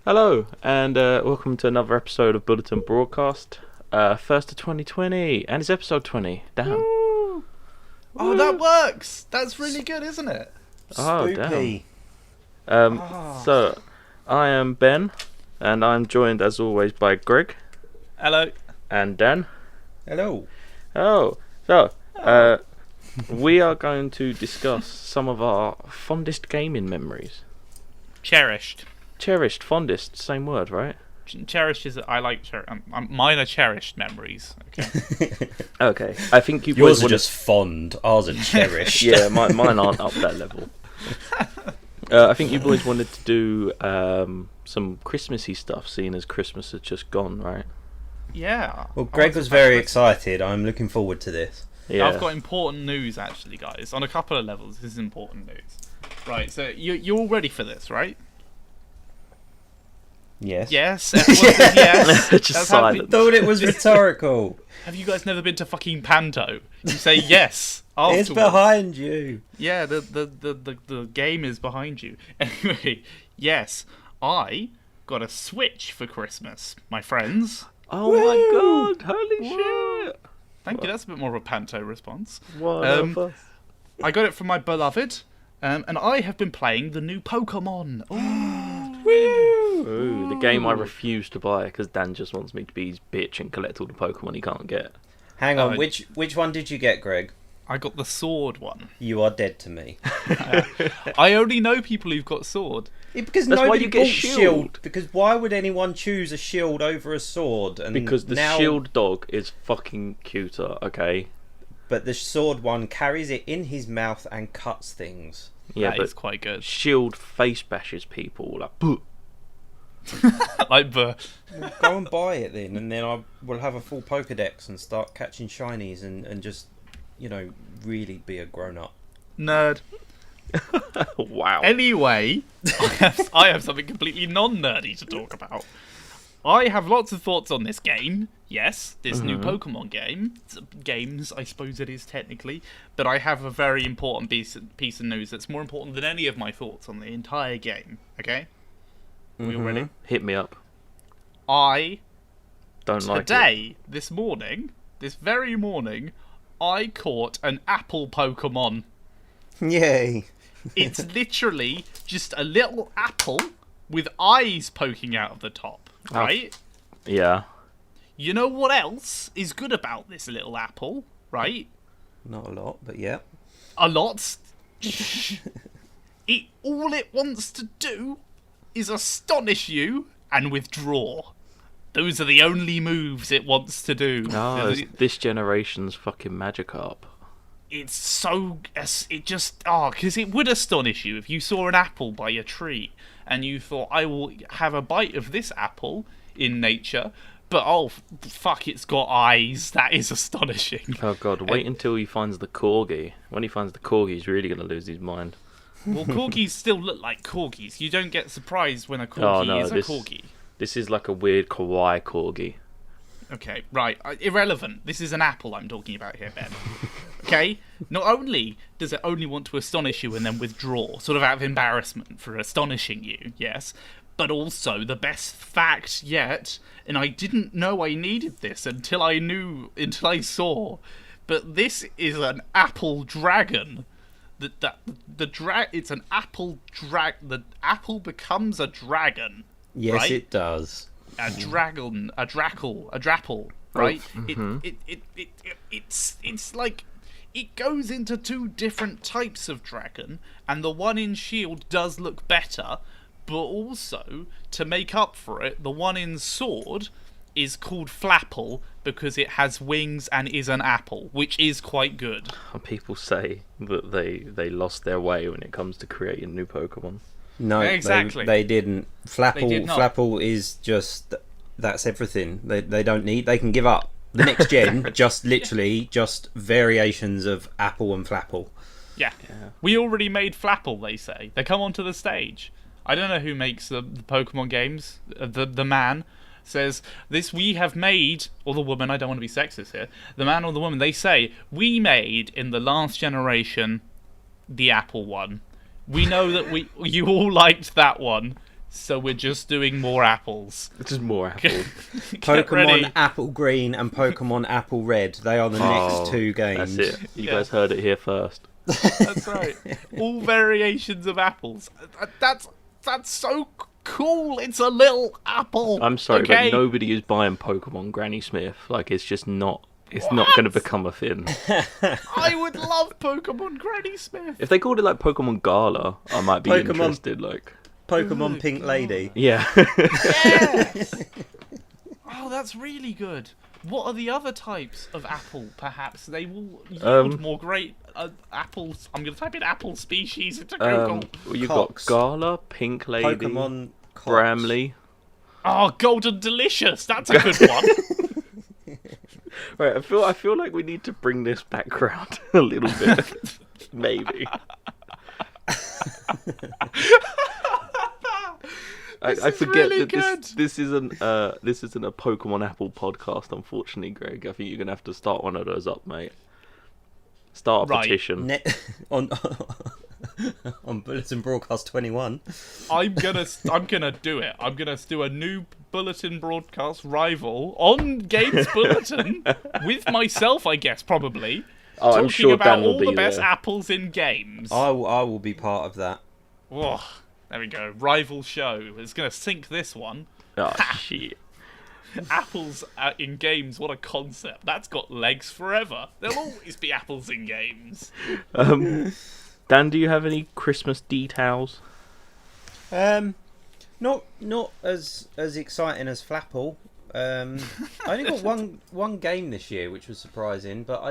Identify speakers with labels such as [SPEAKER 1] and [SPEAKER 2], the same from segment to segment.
[SPEAKER 1] Hello, and welcome to another episode of Bulletin Broadcast. First of 2020, and it's episode 20. Damn.
[SPEAKER 2] Woo! Oh, that works! That's really good, isn't it?
[SPEAKER 1] Oh,
[SPEAKER 3] Spoopy.
[SPEAKER 1] damn. So, I am Ben, and I'm joined as always by Greg
[SPEAKER 2] Hello.
[SPEAKER 1] and Dan.
[SPEAKER 3] Hello.
[SPEAKER 1] Oh, so, we are going to discuss some of our fondest gaming memories.
[SPEAKER 2] Cherished.
[SPEAKER 1] Cherished, fondest, same word, right?
[SPEAKER 2] Cherished is I like. Mine are cherished memories. Okay.
[SPEAKER 1] Okay, I think you
[SPEAKER 3] Yours
[SPEAKER 1] boys
[SPEAKER 3] are
[SPEAKER 1] wanted...
[SPEAKER 3] just fond. Ours are cherished.
[SPEAKER 1] Yeah, mine aren't up that level. I think you boys wanted to do some Christmassy stuff, seeing as Christmas has just gone, right?
[SPEAKER 2] Yeah.
[SPEAKER 3] Well, Greg was very excited. I'm looking forward to this.
[SPEAKER 1] Yeah.
[SPEAKER 2] I've got important news, actually, guys. On a couple of levels, this is important news. Right. So you're all ready for this, right?
[SPEAKER 3] Yes.
[SPEAKER 2] Yes. Everyone says yes.
[SPEAKER 1] Just
[SPEAKER 2] That's
[SPEAKER 1] silent.
[SPEAKER 3] Thought it was rhetorical.
[SPEAKER 2] Have you guys never been to fucking Panto? You say yes. Afterwards.
[SPEAKER 3] It's behind you.
[SPEAKER 2] Yeah, the game is behind you. Anyway, yes, I got a Switch for Christmas, my friends.
[SPEAKER 1] Oh my god! Holy shit!
[SPEAKER 2] Thank you, that's a bit more of a panto response.
[SPEAKER 1] What
[SPEAKER 2] I got it from my beloved, and I have been playing the new Pokemon.
[SPEAKER 1] Ooh, the game I refuse to buy because Dan just wants me to be his bitch and collect all the Pokemon he can't get.
[SPEAKER 3] Hang on, which one did you get, Greg?
[SPEAKER 2] I got the sword one.
[SPEAKER 3] You are dead to me.
[SPEAKER 2] I only know people who've got sword.
[SPEAKER 3] Because
[SPEAKER 1] That's why
[SPEAKER 3] nobody
[SPEAKER 1] you get
[SPEAKER 3] bought
[SPEAKER 1] shield.
[SPEAKER 3] Because why would anyone choose a shield over a sword? And
[SPEAKER 1] Because the
[SPEAKER 3] now,
[SPEAKER 1] shield dog is fucking cuter, okay?
[SPEAKER 3] But the sword one carries it in his mouth and cuts things.
[SPEAKER 1] Yeah,
[SPEAKER 2] That
[SPEAKER 1] but
[SPEAKER 2] is quite good.
[SPEAKER 1] shield face bashes people like. Boo.
[SPEAKER 2] Like the
[SPEAKER 3] Go and buy it then, and then I will have a full Pokedex and start catching shinies and just, really be a grown up.
[SPEAKER 2] nerd.
[SPEAKER 1] Wow.
[SPEAKER 2] Anyway, I have something completely non-nerdy to talk about. I have lots of thoughts on this game. Yes, this new Pokemon game. Games, I suppose it is technically. But I have a very important piece of news that's more important than any of my thoughts on the entire game. Okay? Are we all ready?
[SPEAKER 1] Hit me up.
[SPEAKER 2] I,
[SPEAKER 1] Don't like it.
[SPEAKER 2] today, this very morning, I caught an apple Pokemon.
[SPEAKER 3] Yay!
[SPEAKER 2] It's literally just a little apple with eyes poking out of the top, right?
[SPEAKER 1] Yeah.
[SPEAKER 2] You know what else is good about this little apple, right?
[SPEAKER 3] Not a lot, but yeah.
[SPEAKER 2] A lot. All it wants to do is astonish you and withdraw. Those are the only moves it wants to do.
[SPEAKER 1] No, it's this generation's fucking Magikarp.
[SPEAKER 2] It's so... It just... because it would astonish you if you saw an apple by a tree and you thought, I will have a bite of this apple in nature, but fuck, it's got eyes. That is astonishing.
[SPEAKER 1] Oh god, wait until he finds the corgi. When he finds the corgi, he's really going to lose his mind.
[SPEAKER 2] Well, corgis still look like corgis. You don't get surprised when a corgi is a corgi.
[SPEAKER 1] This is like a weird kawaii corgi.
[SPEAKER 2] Okay, right. Irrelevant. This is an apple I'm talking about here, Ben. Okay? Not only does it only want to astonish you and then withdraw, sort of out of embarrassment for astonishing you, yes, but also the best fact yet, and I didn't know I needed this until I saw, but this is an apple dragon. It's an apple the apple becomes a dragon.
[SPEAKER 3] Yes,
[SPEAKER 2] right?
[SPEAKER 3] it does.
[SPEAKER 2] A dragon, a drapple, right? It's like it goes into two different types of dragon, and the one in Shield does look better, but also to make up for it, the one in Sword is called Flapple because it has wings and is an apple, which is quite good.
[SPEAKER 1] And people say that they lost their way when it comes to creating new Pokemon.
[SPEAKER 3] No,
[SPEAKER 2] Exactly.
[SPEAKER 3] They didn't.
[SPEAKER 2] They did not.
[SPEAKER 3] Flapple is just... That's everything. They don't need... They can give up. The next gen, just literally, just variations of Apple and Flapple.
[SPEAKER 2] Yeah. We already made Flapple, they say. They come onto the stage. I don't know who makes the Pokemon games. The man says, this we have made, or the woman, I don't want to be sexist here. The man or the woman, they say, we made in the last generation the Apple one. We know that you all liked that one. So we're just doing more apples.
[SPEAKER 1] Just more apples.
[SPEAKER 2] Get ready.
[SPEAKER 3] Pokemon Apple Green and Pokemon Apple Red. They are the next two games.
[SPEAKER 1] That's it. You
[SPEAKER 2] Yeah.
[SPEAKER 1] guys heard it here first.
[SPEAKER 2] That's right. All variations of apples. That's so cool. It's a little apple.
[SPEAKER 1] I'm sorry,
[SPEAKER 2] okay?
[SPEAKER 1] but nobody is buying Pokemon Granny Smith. Like, it's just not. It's not going to become a thing.
[SPEAKER 2] I would love Pokemon Granny Smith.
[SPEAKER 1] If they called it like Pokemon Gala, I might be
[SPEAKER 3] Pokemon-
[SPEAKER 1] interested. Like,
[SPEAKER 3] Pokemon
[SPEAKER 2] Oh,
[SPEAKER 3] Pink
[SPEAKER 2] God.
[SPEAKER 3] Lady.
[SPEAKER 1] yeah.
[SPEAKER 2] Yes. Oh, that's really good. What are the other types of apple? Perhaps they will yield more great apples. I'm going to type in apple species into Google.
[SPEAKER 1] Well, you've
[SPEAKER 3] Cox.
[SPEAKER 1] got Gala, Pink Lady,
[SPEAKER 3] Pokemon Cox.
[SPEAKER 1] Bramley.
[SPEAKER 2] Oh, Golden Delicious. That's a good one.
[SPEAKER 1] Right, I feel like we need to bring this back round a little bit. Maybe. I
[SPEAKER 2] is
[SPEAKER 1] forget
[SPEAKER 2] really
[SPEAKER 1] that
[SPEAKER 2] good.
[SPEAKER 1] this isn't a Pokemon Apple podcast, unfortunately, Greg. I think you're gonna have to start one of those up, mate. Start a
[SPEAKER 2] Right.
[SPEAKER 1] petition.
[SPEAKER 3] on on Bulletin Broadcast 21.
[SPEAKER 2] I'm gonna do it. I'm gonna do a new Bulletin Broadcast rival on Games Bulletin with myself, I guess, probably.
[SPEAKER 1] Oh, I'm
[SPEAKER 2] talking
[SPEAKER 1] sure
[SPEAKER 2] about
[SPEAKER 1] Dan will
[SPEAKER 2] all
[SPEAKER 1] be
[SPEAKER 2] the best
[SPEAKER 1] there.
[SPEAKER 2] apples in games.
[SPEAKER 3] I will be part of that.
[SPEAKER 2] Oh, there we go. Rival show. It's gonna sink this one.
[SPEAKER 1] Oh shit.
[SPEAKER 2] Apples in games. What a concept. That's got legs forever. There'll always be apples in games.
[SPEAKER 1] Dan, do you have any Christmas details?
[SPEAKER 3] Not as exciting as Flapple. I only got one game this year, which was surprising, but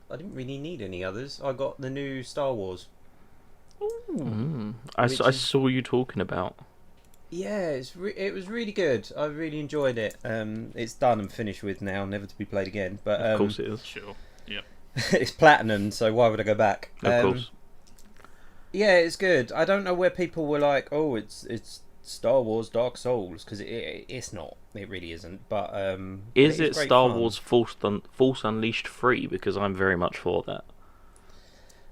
[SPEAKER 3] I didn't really need any others. I got the new Star Wars.
[SPEAKER 1] I
[SPEAKER 3] Which is-
[SPEAKER 1] saw you talking about.
[SPEAKER 3] Yeah, it was really good. I really enjoyed it. It's done and finished with now, never to be played again. But
[SPEAKER 1] Of course it is.
[SPEAKER 2] Sure. Yep.
[SPEAKER 3] it's platinum, so why would I go back?
[SPEAKER 1] Of course.
[SPEAKER 3] Yeah, it's good. I don't know where people were like, "Oh, it's Star Wars Dark Souls," because it's not. It really isn't. But
[SPEAKER 1] Is
[SPEAKER 3] it's
[SPEAKER 1] it
[SPEAKER 3] great
[SPEAKER 1] Star
[SPEAKER 3] fun.
[SPEAKER 1] Wars Force Unleashed free? Because I'm very much for that.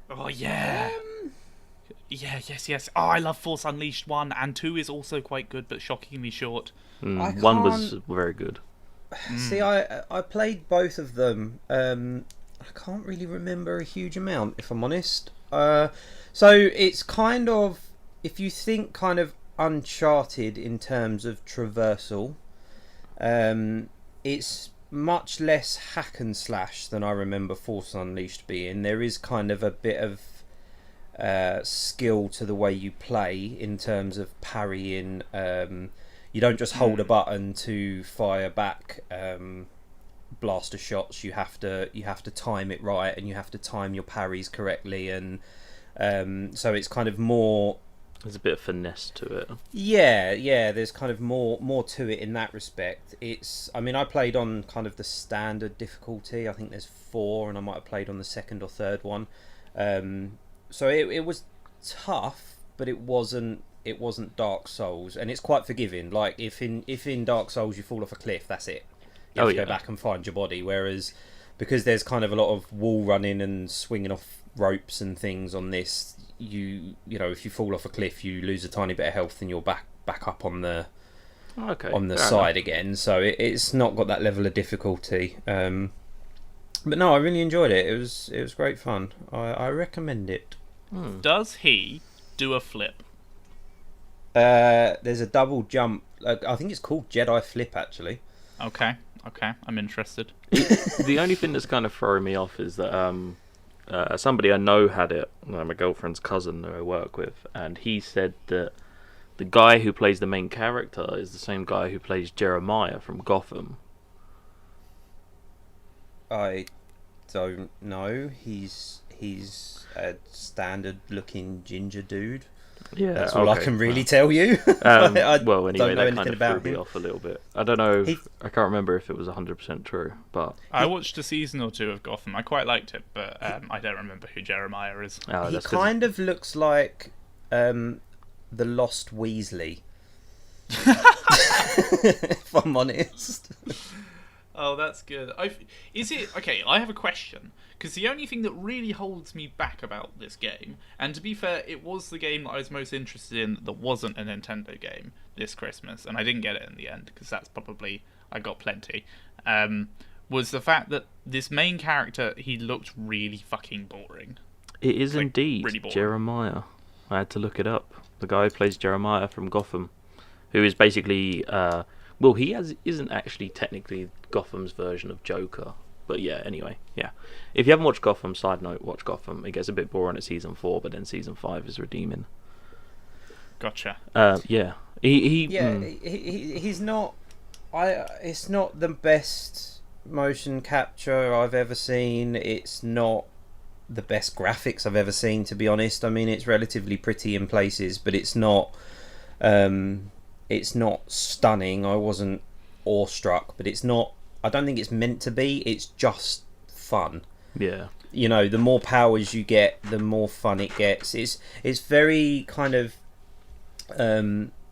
[SPEAKER 2] Oh yeah. Yeah, yes. Oh, I love Force Unleashed 1 and 2 is also quite good, but shockingly short.
[SPEAKER 3] I
[SPEAKER 1] One was very good.
[SPEAKER 3] See, I played both of them. I can't really remember a huge amount, if I'm honest. So it's kind of, if you think kind of Uncharted in terms of traversal, it's much less hack and slash than I remember Force Unleashed being. There is kind of a bit of skill to the way you play in terms of parrying. You don't just hold a button to fire back blaster shots. You have to time it right, and you have to time your parries correctly, and so it's kind of more.
[SPEAKER 1] There's a bit of finesse to it.
[SPEAKER 3] Yeah. There's kind of more to it in that respect. I mean, I played on kind of the standard difficulty. I think there's 4, and I might have played on the second or third one. So it was tough, but it wasn't Dark Souls, and it's quite forgiving. Like if in Dark Souls you fall off a cliff, that's it. You have to go back and find your body. Whereas because there's kind of a lot of wall running and swinging off ropes and things on this, you know, if you fall off a cliff, you lose a tiny bit of health and you're back up on the side again. So it's not got that level of difficulty. But no, I really enjoyed it. It was great fun. I recommend it.
[SPEAKER 2] Does he do a flip?
[SPEAKER 3] There's a double jump. I think it's called Jedi Flip, actually.
[SPEAKER 2] Okay, I'm interested.
[SPEAKER 1] The only thing that's kind of throwing me off is that somebody I know had it. My girlfriend's cousin who I work with, and he said that the guy who plays the main character is the same guy who plays Jeremiah from Gotham.
[SPEAKER 3] I don't know. He's a standard-looking ginger dude.
[SPEAKER 1] Yeah,
[SPEAKER 3] That's all I can really tell you. I
[SPEAKER 1] well, anyway,
[SPEAKER 3] don't know
[SPEAKER 1] that kind
[SPEAKER 3] anything
[SPEAKER 1] of
[SPEAKER 3] about
[SPEAKER 1] threw me
[SPEAKER 3] him.
[SPEAKER 1] off a little bit. I don't know. I can't remember if it was 100% true, but
[SPEAKER 2] I watched a season or 2 of Gotham. I quite liked it, but I don't remember who Jeremiah is.
[SPEAKER 3] He
[SPEAKER 1] that's 'cause-
[SPEAKER 3] kind of looks like the Lost Weasley. If I'm honest.
[SPEAKER 2] Oh, that's good. Is it okay? I have a question because the only thing that really holds me back about this game, and to be fair, it was the game that I was most interested in that wasn't a Nintendo game this Christmas, and I didn't get it in the end because that's probably I got plenty. Was the fact that this main character he looked really fucking boring.
[SPEAKER 1] It is
[SPEAKER 2] Like,
[SPEAKER 1] indeed
[SPEAKER 2] really boring.
[SPEAKER 1] Jeremiah. I had to look it up. The guy who plays Jeremiah from Gotham, who is basically, well, isn't actually technically Gotham's version of Joker. But yeah, anyway, yeah. If you haven't watched Gotham, side note, watch Gotham. It gets a bit boring at season 4, but then season 5 is redeeming.
[SPEAKER 2] Gotcha.
[SPEAKER 1] Yeah.
[SPEAKER 3] He's not. It's not the best motion capture I've ever seen. It's not the best graphics I've ever seen, to be honest. I mean, it's relatively pretty in places, but it's not. It's not stunning. I wasn't awestruck, but it's not. I don't think it's meant to be. It's just fun.
[SPEAKER 1] Yeah.
[SPEAKER 3] You know, the more powers you get, the more fun it gets. It's very kind of.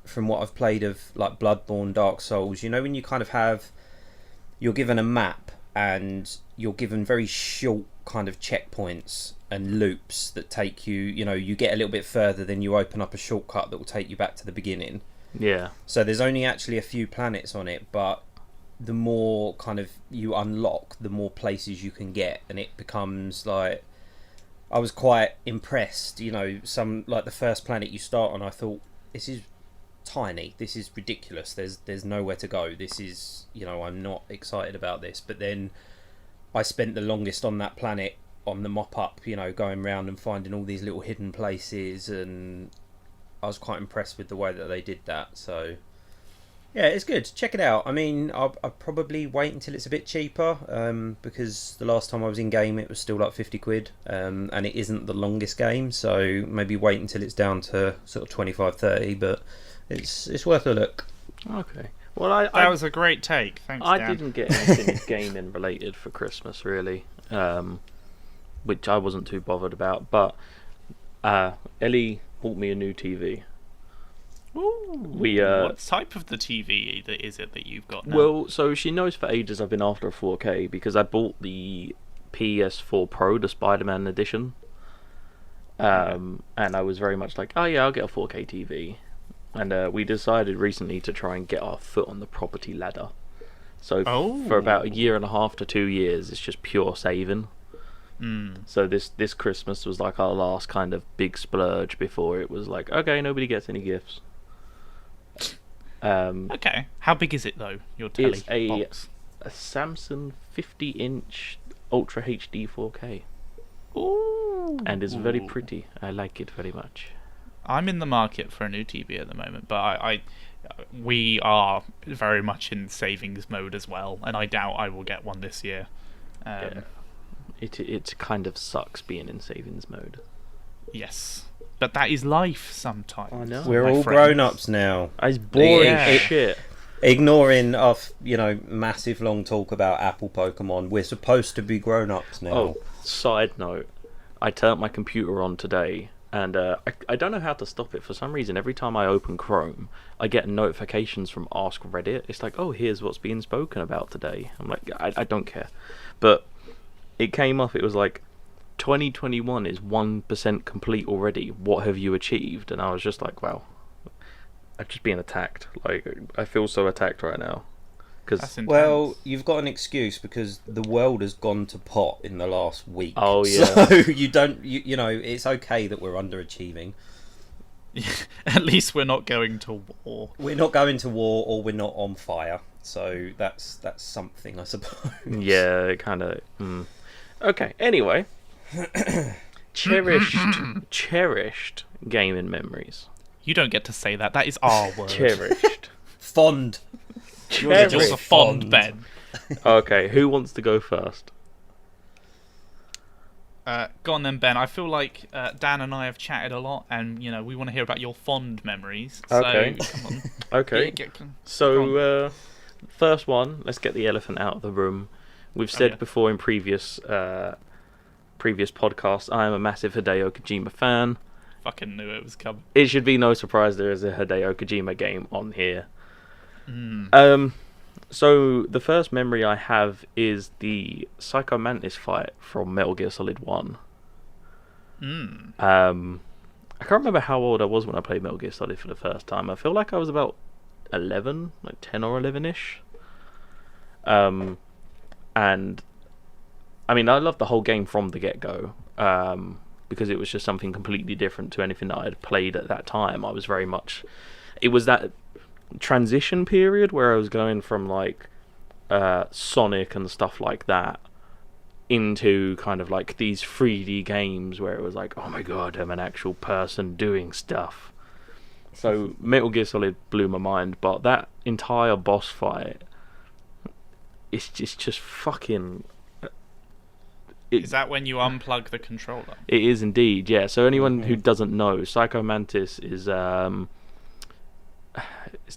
[SPEAKER 3] From what I've played of like Bloodborne, Dark Souls, you know, when you kind of you're given a map and you're given very short kind of checkpoints and loops that take you, you know, you get a little bit further, then you open up a shortcut that will take you back to the beginning.
[SPEAKER 1] Yeah.
[SPEAKER 3] So there's only actually a few planets on it, but the more kind of you unlock, the more places you can get, and it becomes like, I was quite impressed, you know, like the first planet you start on, I thought, this is tiny, this is ridiculous, there's nowhere to go, this is, you know, I'm not excited about this. But then I spent the longest on that planet on the mop up, you know, going around and finding all these little hidden places, and I was quite impressed with the way that they did that. So yeah, it's good, check it out. I mean, I'll probably wait until it's a bit cheaper, because the last time I was in game it was still like 50 quid, and it isn't the longest game, so maybe wait until it's down to sort of 25-30, but it's worth a look.
[SPEAKER 1] Okay. Well,
[SPEAKER 2] That was a great take. Thanks,
[SPEAKER 1] I
[SPEAKER 2] Dan.
[SPEAKER 1] didn't get anything gaming related for Christmas, really, which I wasn't too bothered about. But Ellie bought me a new TV.
[SPEAKER 2] Ooh, what type of the TV is it that you've got now?
[SPEAKER 1] Well, so she knows for ages I've been after a 4K because I bought the PS4 Pro, the Spider-Man edition. And I was very much like, oh yeah, I'll get a 4K TV. And we decided recently to try and get our foot on the property ladder. So for about 1.5 to 2 years, it's just pure saving. So this Christmas was like our last kind of big splurge before it was like, okay, nobody gets any gifts.
[SPEAKER 2] Okay, how big is it though? Your telly
[SPEAKER 1] It's
[SPEAKER 2] box?
[SPEAKER 1] a Samsung 50-inch Ultra HD 4K.
[SPEAKER 2] Ooh,
[SPEAKER 1] And it's very pretty. I like it very much.
[SPEAKER 2] I'm in the market for a new TV at the moment, but we are very much in savings mode as well, and I doubt I will get one this year.
[SPEAKER 1] Yeah. It kind of sucks being in savings mode.
[SPEAKER 2] Yes, but that is life sometimes.
[SPEAKER 1] I know.
[SPEAKER 3] We're
[SPEAKER 2] my
[SPEAKER 3] all
[SPEAKER 2] friends.
[SPEAKER 3] grown-ups now.
[SPEAKER 1] It's boring
[SPEAKER 2] Yeah.
[SPEAKER 1] shit.
[SPEAKER 3] Ignoring massive long talk about Apple Pokemon, we're supposed to be grown-ups now.
[SPEAKER 1] Oh, side note, I turned my computer on today, and I don't know how to stop it. For some reason, every time I open Chrome, I get notifications from Ask Reddit. It's like, oh, here's what's being spoken about today. I'm like, I don't care. But it came up, it was like, 2021 is 1% complete already. What have you achieved? And I was just like, wow, I'm just being attacked. Like, I feel so attacked right now.
[SPEAKER 2] That's intense.
[SPEAKER 3] Well, you've got an excuse because the world has gone to pot in the last week.
[SPEAKER 1] Oh, yeah.
[SPEAKER 3] So you know, it's okay that we're underachieving.
[SPEAKER 2] At least we're not going to war.
[SPEAKER 3] We're not going to war, or we're not on fire. So that's something, I suppose.
[SPEAKER 1] Yeah, it kind of... Okay, anyway. cherished gaming memories.
[SPEAKER 2] You don't get to say that. That is our word.
[SPEAKER 1] Cherished.
[SPEAKER 3] Fond.
[SPEAKER 2] You're
[SPEAKER 1] Cherished.
[SPEAKER 2] a fond, Ben.
[SPEAKER 1] Okay, who wants to go first?
[SPEAKER 2] Go on then, Ben. I feel like Dan and I have chatted a lot, and we want to hear about your fond memories.
[SPEAKER 1] Okay.
[SPEAKER 2] So, come on.
[SPEAKER 1] Okay. So, first one, let's get the elephant out of the room. We've said before in previous podcasts, I am a massive Hideo Kojima fan.
[SPEAKER 2] Fucking knew it was coming.
[SPEAKER 1] It should be no surprise there is a Hideo Kojima game on here. So the first memory I have is the Psycho Mantis fight from Metal Gear Solid 1. I can't remember how old I was when I played Metal Gear Solid for the first time. I feel like I was about 11, like 10 or 11-ish. And I mean, I loved the whole game from the get-go, because it was just something completely different to anything that I had played at that time. I was very much... It was that transition period where I was going from, like, Sonic and stuff like that into kind of like these 3D games where it was like, oh my god, I'm an actual person doing stuff. So Metal Gear Solid blew my mind, but that entire boss fight, it's just fucking...
[SPEAKER 2] Is that when you unplug the controller?
[SPEAKER 1] It is indeed, yeah. So anyone who doesn't know, Psycho Mantis is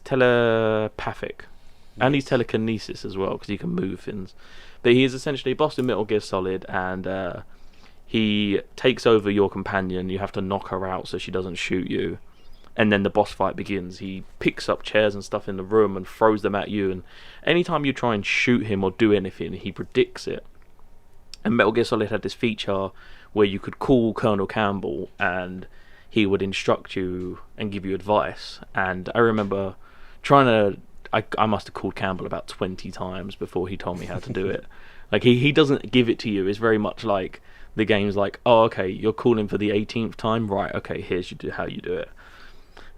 [SPEAKER 1] telepathic, and he's telekinesis as well because he can move things. But he is essentially a boss in Metal Gear Solid, and he takes over your companion. You have to knock her out so she doesn't shoot you, and then the boss fight begins. He picks up chairs and stuff in the room and throws them at you, and anytime you try and shoot him or do anything, he predicts it. And Metal Gear Solid had this feature where you could call Colonel Campbell and he would instruct you and give you advice. And I remember trying to... I must have called Campbell about 20 times before he told me how to do it. Like, he doesn't give it to you. It's very much like the game's like, oh, okay, you're calling for the 18th time? Right, okay, here's how you do it.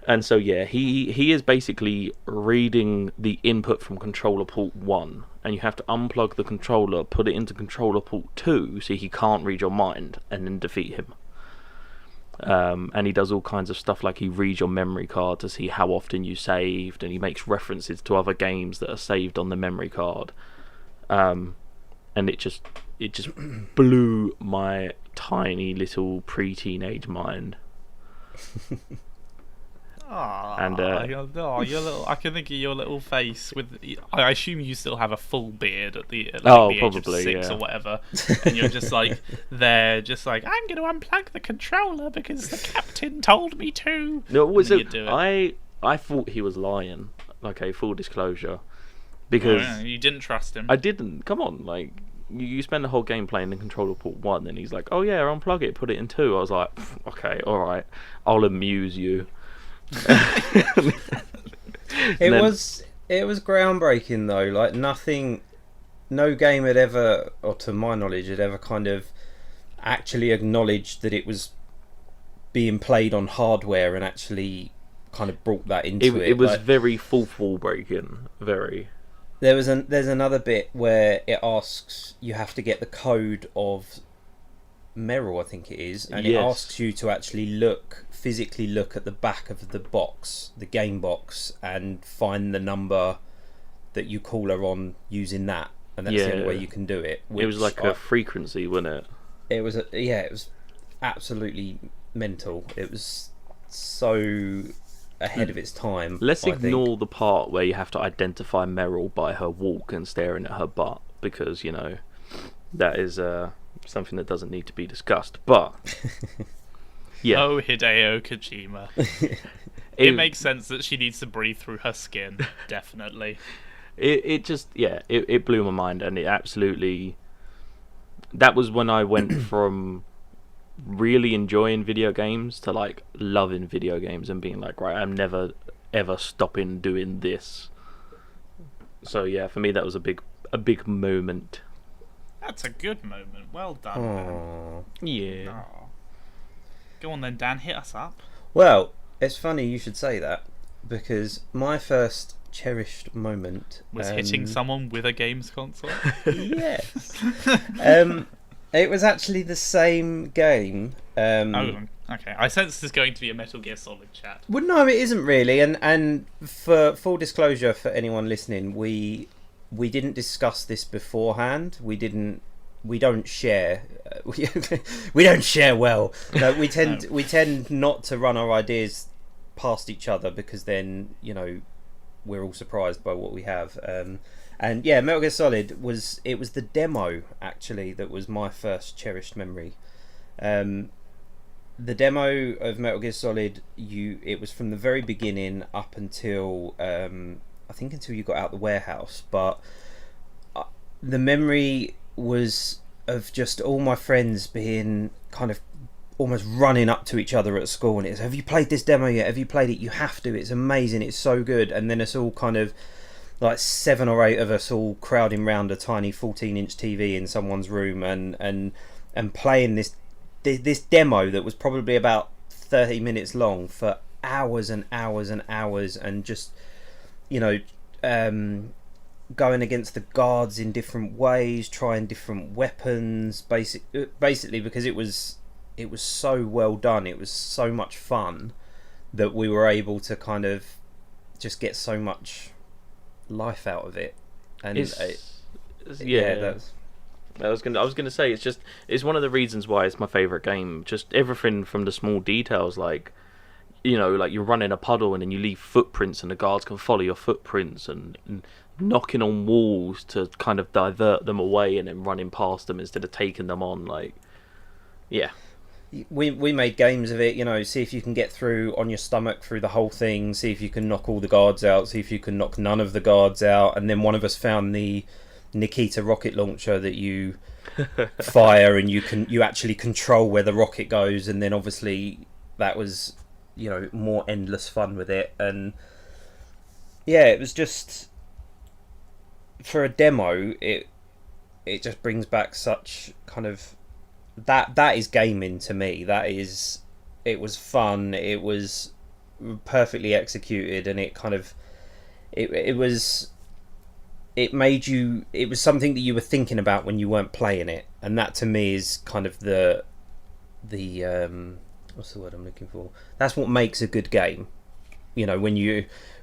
[SPEAKER 1] And so, yeah, he is basically reading the input from controller port 1, and you have to unplug the controller, put it into controller port 2, so he can't read your mind, and then defeat him. And he does all kinds of stuff, like he reads your memory card to see how often you saved, and he makes references to other games that are saved on the memory card. And it just blew my tiny little pre-teenage mind.
[SPEAKER 2] And your little, I can think of your little face with. I assume you still have a full beard at the age
[SPEAKER 1] probably,
[SPEAKER 2] of 6 or whatever, and you're just like there, just like, I'm going to unplug the controller because the captain told me to.
[SPEAKER 1] No, I thought he was lying. Okay, full disclosure, because
[SPEAKER 2] you didn't trust him.
[SPEAKER 1] I didn't. Come on, like you spend the whole game playing the controller port 1, and he's like, oh yeah, unplug it, put it in 2. I was like, okay, all right, I'll amuse you.
[SPEAKER 3] It was groundbreaking though. Like no game had ever, or to my knowledge, had ever kind of actually acknowledged that it was being played on hardware and actually kind of brought that into it.
[SPEAKER 1] It was like, very fourth wall breaking. Very.
[SPEAKER 3] There's another bit where it asks you have to get the code of Meryl, I think it is, and it asks you to actually physically look at the back of the box, the game box, and find the number that you call her on using that, and that's the only way you can do it.
[SPEAKER 1] It was like a frequency, wasn't it?
[SPEAKER 3] It was it was absolutely mental. It was so ahead of its time.
[SPEAKER 1] Let's ignore the part where you have to identify Meryl by her walk and staring at her butt, because that is something that doesn't need to be discussed. But yeah.
[SPEAKER 2] Oh, Hideo Kojima. It makes sense that she needs to breathe through her skin. Definitely.
[SPEAKER 1] It just it blew my mind, and it absolutely... That was when I went from really enjoying video games to like loving video games and being like, right, I'm never ever stopping doing this. So yeah, for me that was a big moment.
[SPEAKER 2] That's a good moment. Well done, man.
[SPEAKER 1] Yeah.
[SPEAKER 2] Aww. Go on then, Dan, hit us up.
[SPEAKER 3] Well, it's funny you should say that, because my first cherished moment
[SPEAKER 2] was hitting someone with a games console.
[SPEAKER 3] Yes. It was actually the same game.
[SPEAKER 2] Okay. I sense there's going to be a Metal Gear Solid chat.
[SPEAKER 3] Well, no, it isn't really. And for full disclosure for anyone listening, we didn't discuss this beforehand. We don't share. We don't share well. No, we tend not to run our ideas past each other, because then we're all surprised by what we have. And yeah, Metal Gear Solid was the demo actually that was my first cherished memory. The demo of Metal Gear Solid, it was from the very beginning up until I think until you got out the warehouse. But the memory was of just all my friends being kind of almost running up to each other at school, and it's, have you played this demo yet? Have you played it? You have to. It's amazing. It's so good. And then it's all kind of like 7 or 8 of us all crowding round a tiny 14-inch TV in someone's room and playing this demo that was probably about 30 minutes long for hours and hours and hours, and just, you know, going against the guards in different ways, trying different weapons, basically because it was so well done, it was so much fun that we were able to kind of just get so much life out of it. And
[SPEAKER 1] I was gonna say, it's one of the reasons why it's my favourite game. Just everything from the small details, like, you know, like you're running a puddle and then you leave footprints and the guards can follow your footprints, and knocking on walls to kind of divert them away and then running past them instead of taking them on. Like, yeah.
[SPEAKER 3] We made games of it, you know, see if you can get through on your stomach through the whole thing, see if you can knock all the guards out, see if you can knock none of the guards out, and then one of us found the Nikita rocket launcher that you fire, and you actually control where the rocket goes, and then obviously that was, you know, more endless fun with it. And yeah, it was just, for a demo, it just brings back such kind of that is gaming to me. It was fun, it was perfectly executed, and it kind of it was something that you were thinking about when you weren't playing it, and that to me is kind of the what's the word I'm looking for? That's what makes a good game. You know,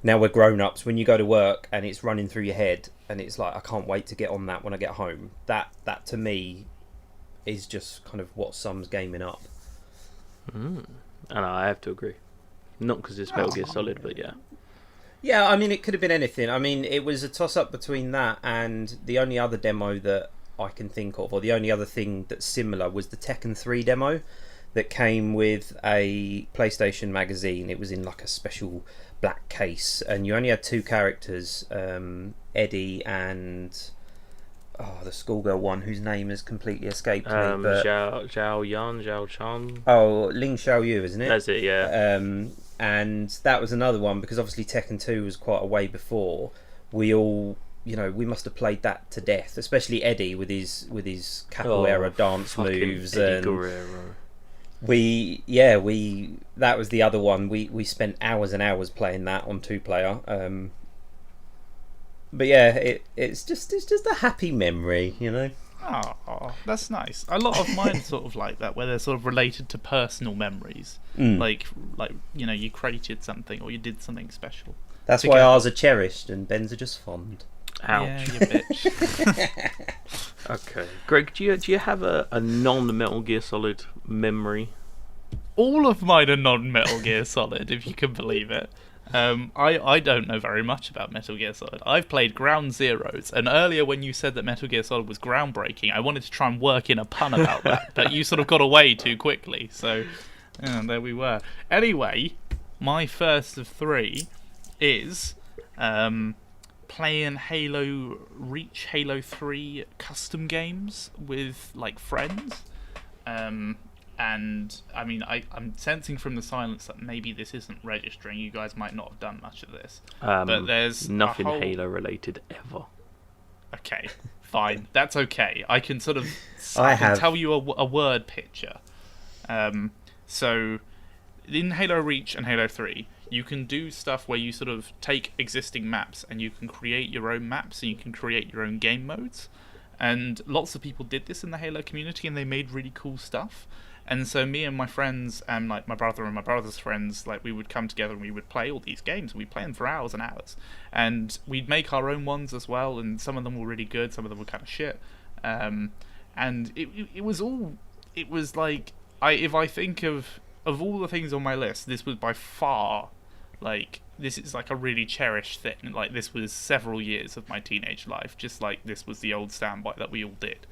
[SPEAKER 3] now we're grown-ups, when you go to work and it's running through your head and it's like, I can't wait to get on that when I get home. That to me is just kind of what sums gaming up.
[SPEAKER 1] And I have to agree. Not because it's Metal Gear Solid, but yeah.
[SPEAKER 3] Yeah, I mean, it could have been anything. I mean, it was a toss-up between that and the only other demo that I can think of, or the only other thing that's similar, was the Tekken 3 demo that came with a PlayStation magazine. It was in like a special black case, and you only had 2 characters, Eddie and the schoolgirl one whose name has completely escaped me. But
[SPEAKER 1] Zhao Chan.
[SPEAKER 3] Oh, Ling Xiaoyu, isn't it?
[SPEAKER 1] That's it, yeah.
[SPEAKER 3] And that was another one, because obviously Tekken 2 was quite a way before. We all, you know, we must have played that to death, especially Eddie with his capoeira dance moves.
[SPEAKER 1] Eddie
[SPEAKER 3] and
[SPEAKER 1] Guerrero.
[SPEAKER 3] That was the other one. We spent hours and hours playing that on 2-player. But yeah, it's just a happy memory, you know.
[SPEAKER 2] Oh, that's nice. A lot of mine sort of like that, where they're sort of related to personal memories. Like you know, you created something or you did something special.
[SPEAKER 3] That's why ours are cherished and Ben's are just fond.
[SPEAKER 1] Ouch.
[SPEAKER 2] Yeah, you bitch.
[SPEAKER 1] Okay, Greg, do you have a non-Metal Gear Solid memory?
[SPEAKER 2] All of mine are non-Metal Gear Solid, if you can believe it. I don't know very much about Metal Gear Solid. I've played Ground Zeroes, and earlier when you said that Metal Gear Solid was groundbreaking, I wanted to try and work in a pun about that, but you sort of got away too quickly, so there we were. Anyway, my first of 3 is playing Halo Reach, Halo 3 custom games with like friends. And I mean, I'm sensing from the silence that maybe this isn't registering. You guys might not have done much of this, but there's
[SPEAKER 1] nothing Halo related ever.
[SPEAKER 2] Okay, fine, that's okay. I can sort of
[SPEAKER 3] I
[SPEAKER 2] can
[SPEAKER 3] have.
[SPEAKER 2] tell you a word picture. So in Halo Reach and Halo 3, you can do stuff where you sort of take existing maps and you can create your own maps and you can create your own game modes. And lots of people did this in the Halo community, and they made really cool stuff. And so me and my friends, and like my brother and my brother's friends, like we would come together and we would play all these games. We'd play them for hours and hours, and we'd make our own ones as well. And some of them were really good, some of them were kind of shit. And it was like, if I think of all the things on my list, this was by far, like, this is like a really cherished thing. Like, this was several years of my teenage life, just like this was the old standby that we all did.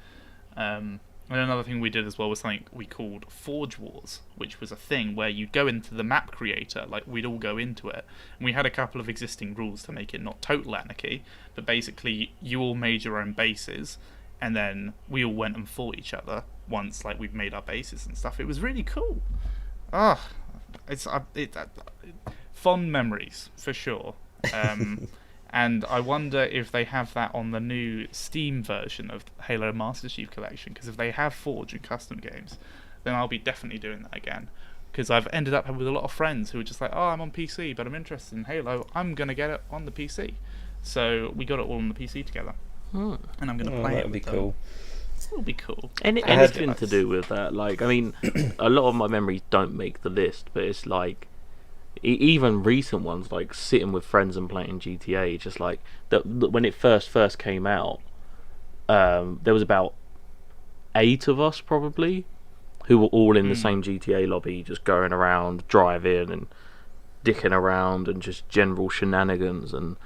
[SPEAKER 2] And another thing we did as well was something we called Forge Wars, which was a thing where you'd go into the map creator, like we'd all go into it, and we had a couple of existing rules to make it not total anarchy, but basically you all made your own bases, and then we all went and fought each other once like we'd made our bases and stuff. It was really cool. Fond memories for sure. And I wonder if they have that on the new Steam version of Halo Master Chief Collection, because if they have Forge and custom games, then I'll be definitely doing that again. Because I've ended up with a lot of friends who are just like, oh, I'm on PC, but I'm interested in Halo, I'm going to get it on the PC. So we got it all on the PC together. And I'm going to play it.
[SPEAKER 3] That would be cool.
[SPEAKER 2] It'll be cool.
[SPEAKER 1] Anything to do with that. Like, I mean, a lot of my memories don't make the list, but it's like, even recent ones, like sitting with friends and playing GTA, just like when it first came out, there was about 8 of us probably who were all in the same GTA lobby, just going around, driving and dicking around and just general shenanigans and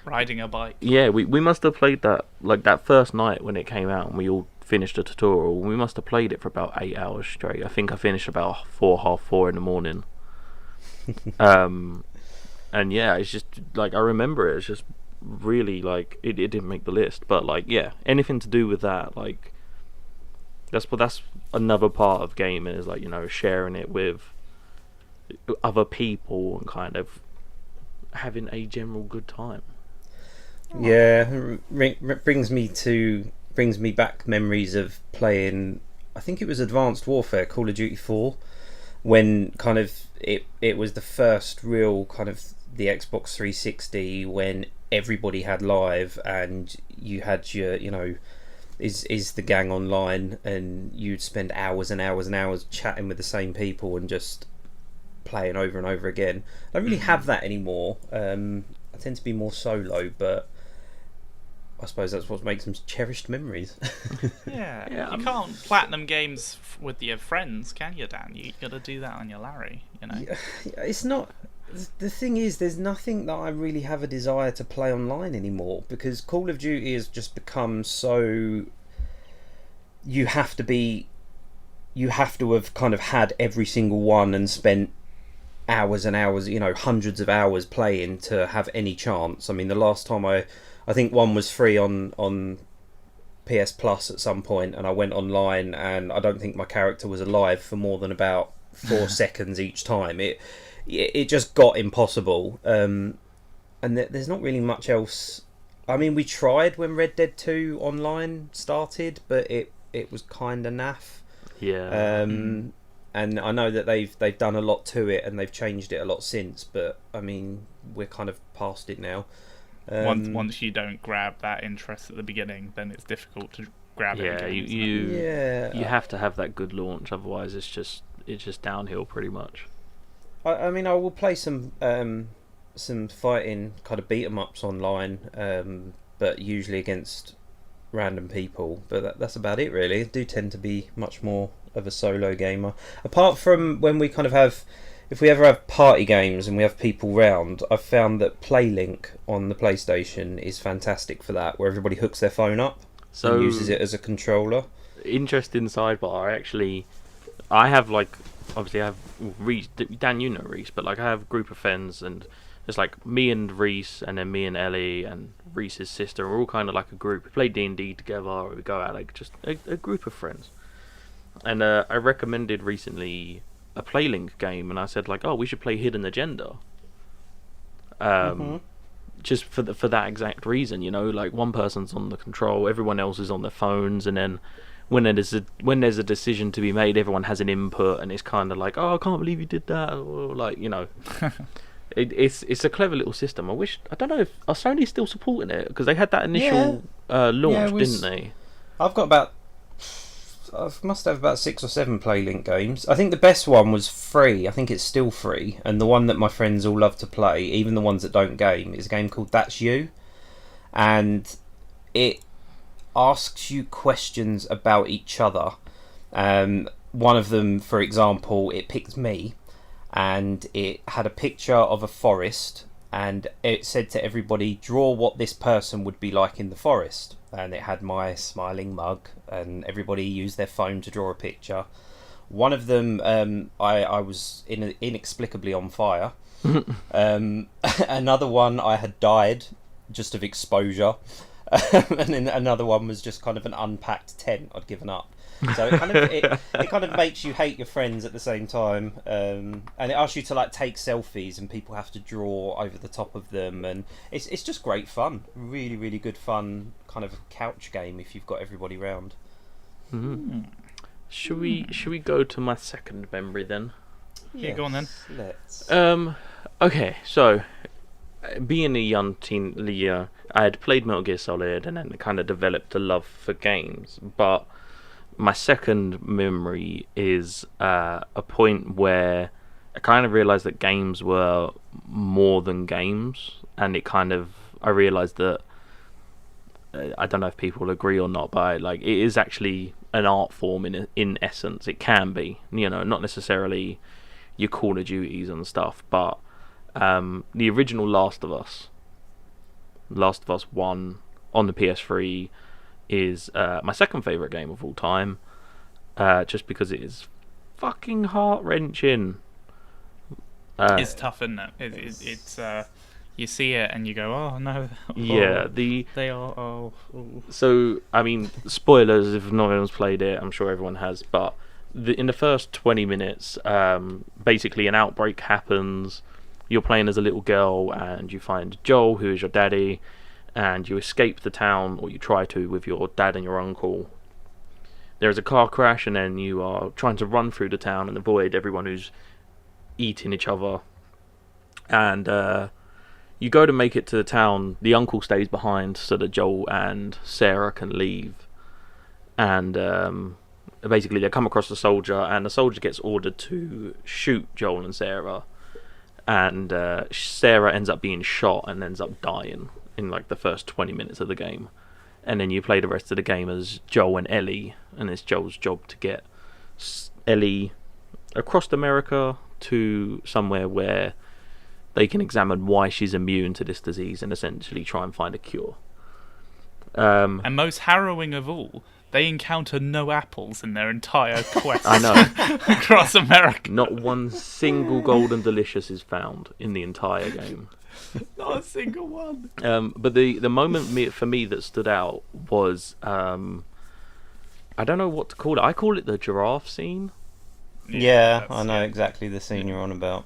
[SPEAKER 2] riding a bike.
[SPEAKER 1] Yeah, we must have played that, like that first night when it came out and we all finished the tutorial. We must have played it for about 8 hours straight. I think I finished about 4:30 in the morning. And yeah, it's just like, I remember it, it's just really like it didn't make the list, but like, yeah, anything to do with that, like that's another part of gaming, is like, you know, sharing it with other people and kind of having a general good time.
[SPEAKER 3] Yeah, brings me back memories of playing, I think it was Advanced Warfare, Call of Duty 4, when kind of it was the first real kind of the Xbox 360, when everybody had live and you had your, you know, is the gang online, and you'd spend hours and hours and hours chatting with the same people and just playing over and over again. I don't really have that anymore. I tend to be more solo, but I suppose that's what makes them cherished memories.
[SPEAKER 2] Yeah, you can't platinum games with your friends, can you, Dan? You got to do that on your Larry, you know.
[SPEAKER 3] Yeah, it's not. The thing is, there's nothing that I really have a desire to play online anymore, because Call of Duty has just become so. You have to have kind of had every single one and spent hours and hours, you know, hundreds of hours playing to have any chance. I mean, the last time I think one was free on PS Plus at some point, and I went online, and I don't think my character was alive for more than about 4 seconds each time. It just got impossible, and there's not really much else. I mean, we tried when Red Dead 2 online started, but it was kind of naff.
[SPEAKER 1] Yeah.
[SPEAKER 3] And I know that they've done a lot to it, and they've changed it a lot since, but I mean, we're kind of past it now.
[SPEAKER 2] Once you don't grab that interest at the beginning, then it's difficult to grab it again.
[SPEAKER 1] You have to have that good launch, otherwise it's just downhill pretty much.
[SPEAKER 3] I mean, I will play some fighting kind of beat 'em ups online, but usually against random people. But that's about it, really. I do tend to be much more of a solo gamer. Apart from when we kind of have, if we ever have party games and we have people round, I've found that PlayLink on the PlayStation is fantastic for that, where everybody hooks their phone up and uses it as a controller.
[SPEAKER 1] Interesting sidebar, I have, like, obviously I have Reese, Dan, you know Reese, but like I have a group of friends, and it's like me and Reese, and then me and Ellie and Reese's sister. We're all kind of like a group. We play D&D together, or we go out, like just a group of friends. And I recommended recently a PlayLink game, and I said like, oh, we should play Hidden Agenda. Just for that exact reason, you know, like one person's on the control, everyone else is on their phones, and then when there's a decision to be made, everyone has an input, and it's kind of like, oh, I can't believe you did that, or like, you know. It's a clever little system. I don't know if are Sony still supporting it, because they had that initial launch, didn't they?
[SPEAKER 3] I must have about 6 or 7 PlayLink games. I think the best one was free. I think it's still free, and the one that my friends all love to play, even the ones that don't game, is a game called That's You, and it asks you questions about each other. One of them, for example, it picked me, and it had a picture of a forest, and it said to everybody, draw what this person would be like in the forest, and it had my smiling mug, and everybody used their phone to draw a picture. One of them, I was inexplicably on fire. Another one, I had died just of exposure. And then another one was just kind of an unpacked tent I'd given up. So it kind of makes you hate your friends at the same time, and it asks you to like take selfies, and people have to draw over the top of them, and it's just great fun, really really good fun, kind of couch game if you've got everybody round.
[SPEAKER 1] Should we go to my second memory then?
[SPEAKER 2] Yeah, go on then.
[SPEAKER 3] Let's.
[SPEAKER 1] Okay, so being a young teen, I had played Metal Gear Solid and then kind of developed a love for games, but my second memory is a point where I kind of realised that games were more than games, and I realised that I don't know if people agree or not, but it is actually an art form in essence. It can be, not necessarily your Call of Duties and stuff, but the original Last of Us 1 on the PS3 is my second favourite game of all time, just because it is fucking heart-wrenching.
[SPEAKER 2] It's tough, isn't it? It's you see it and you go, oh no.
[SPEAKER 1] Yeah,
[SPEAKER 2] they are. Oh.
[SPEAKER 1] So I mean, spoilers if no one's played it. I'm sure everyone has, but in the first 20 minutes, basically an outbreak happens. You're playing as a little girl, and you find Joel, who is your daddy, and you escape the town, or you try to, with your dad and your uncle. There is a car crash, and then you are trying to run through the town and avoid everyone who's eating each other. And you go to make it to the town. The uncle stays behind so that Joel and Sarah can leave. And basically they come across a soldier, and the soldier gets ordered to shoot Joel and Sarah. And Sarah ends up being shot and ends up dying in the first 20 minutes of the game. And then you play the rest of the game as Joel and Ellie, and it's Joel's job to get Ellie across America to somewhere where they can examine why she's immune to this disease and essentially try and find a cure.
[SPEAKER 2] And most harrowing of all, they encounter no apples in their entire quest.
[SPEAKER 1] I know.
[SPEAKER 2] Across America.
[SPEAKER 1] Not one single golden delicious is found in the entire game.
[SPEAKER 2] Not a single one.
[SPEAKER 1] But the moment for me that stood out was I don't know what to call it. I call it the giraffe scene.
[SPEAKER 3] Yeah, I know exactly the scene you're on about.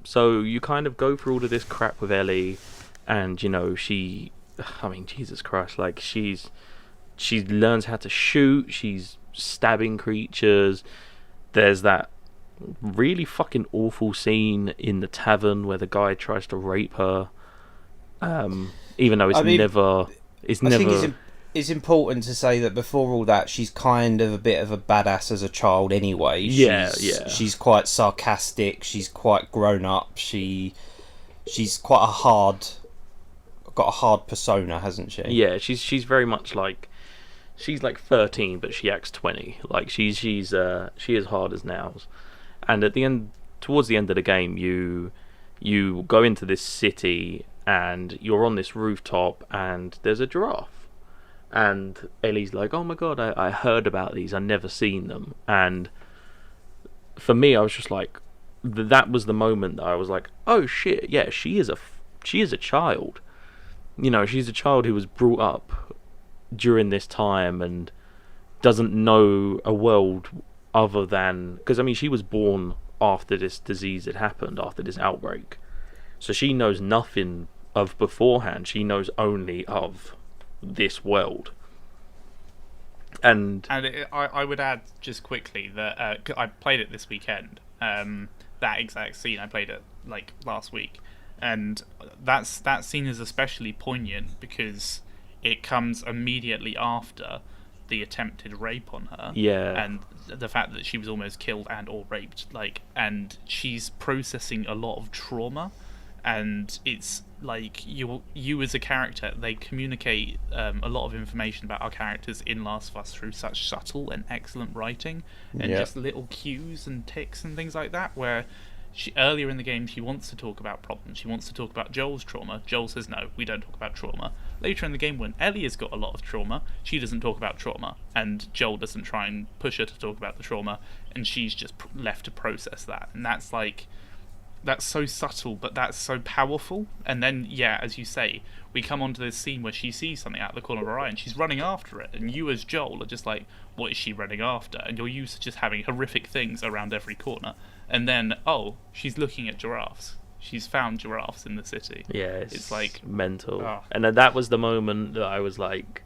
[SPEAKER 1] So you kind of go through all of this crap with Ellie, and she, I mean, Jesus Christ, she learns how to shoot. She's stabbing creatures. There's that really fucking awful scene in the tavern where the guy tries to rape her, even though it's never.
[SPEAKER 3] It's important to say that before all that, she's kind of a bit of a badass as a child anyway. She's quite sarcastic. She's quite grown up. She's quite got a hard persona, hasn't she?
[SPEAKER 1] Yeah, she's very much she's 13, but she acts 20. She is hard as nails. And towards the end of the game, you go into this city and you're on this rooftop, and there's a giraffe. And Ellie's like, oh my god, I heard about these, I've never seen them. And for me, I was just like, that was the moment that I was like, oh shit, yeah, she is a child. She's a child who was brought up during this time and doesn't know a world other than, because I mean, she was born after this disease had happened, after this outbreak, so she knows nothing of beforehand. She knows only of this world. And
[SPEAKER 2] I would add just quickly that I played it this weekend. That exact scene, I played it last week, and that scene is especially poignant because it comes immediately after the attempted rape on her.
[SPEAKER 1] Yeah. And
[SPEAKER 2] the fact that she was almost killed and or raped, and she's processing a lot of trauma, and it's you as a character, they communicate a lot of information about our characters in Last of Us through such subtle and excellent writing, and just little cues and ticks and things like that, where Earlier in the game, she wants to talk about problems. She wants to talk about Joel's trauma. Joel says, no, we don't talk about trauma. Later in the game, when Ellie has got a lot of trauma, she doesn't talk about trauma. And Joel doesn't try and push her to talk about the trauma. And she's just left to process that. And that's like... That's so subtle, but that's so powerful. And then, yeah, as you say, we come onto this scene where she sees something out of the corner of her eye and she's running after it. And you as Joel are just like, what is she running after? And you're used to just having horrific things around every corner. And then, oh, she's looking at giraffes. She's found giraffes in the city.
[SPEAKER 1] Yeah,
[SPEAKER 2] it's like
[SPEAKER 1] mental.
[SPEAKER 2] Oh.
[SPEAKER 1] And then that was the moment that I was like,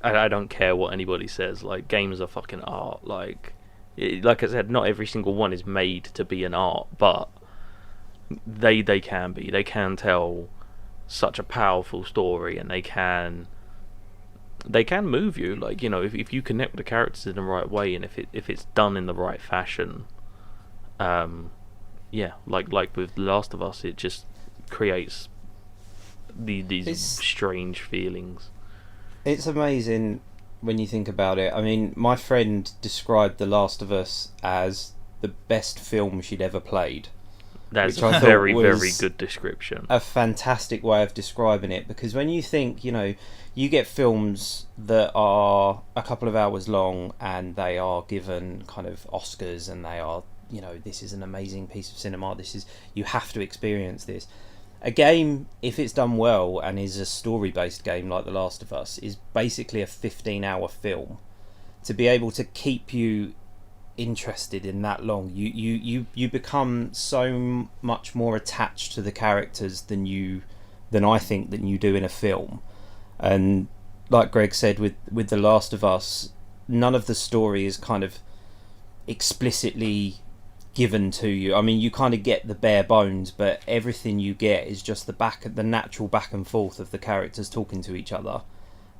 [SPEAKER 1] I don't care what anybody says. Like, games are fucking art. Like I said, not every single one is made to be an art, but they can be. They can tell such a powerful story, and they can move you. Like, you know, if you connect with the characters in the right way, and if it's done in the right fashion, yeah, like with The Last of Us, it just creates these strange feelings.
[SPEAKER 3] It's amazing when you think about it. I mean, my friend described The Last of Us as the best film she'd ever played.
[SPEAKER 1] That's a very, very good description.
[SPEAKER 3] A fantastic way of describing it, because when you think, you know, you get films that are a couple of hours long and they are given kind of Oscars and they are, you know, this is an amazing piece of cinema, you have to experience this. A game, if it's done well and is a story-based game like The Last of Us, is basically a 15-hour film. To be able to keep you interested in that long, you become so much more attached to the characters than you do in a film. And like Greg said, with The Last of Us, none of the story is kind of explicitly given to you. I mean, you kind of get the bare bones, but everything you get is just the natural back and forth of the characters talking to each other,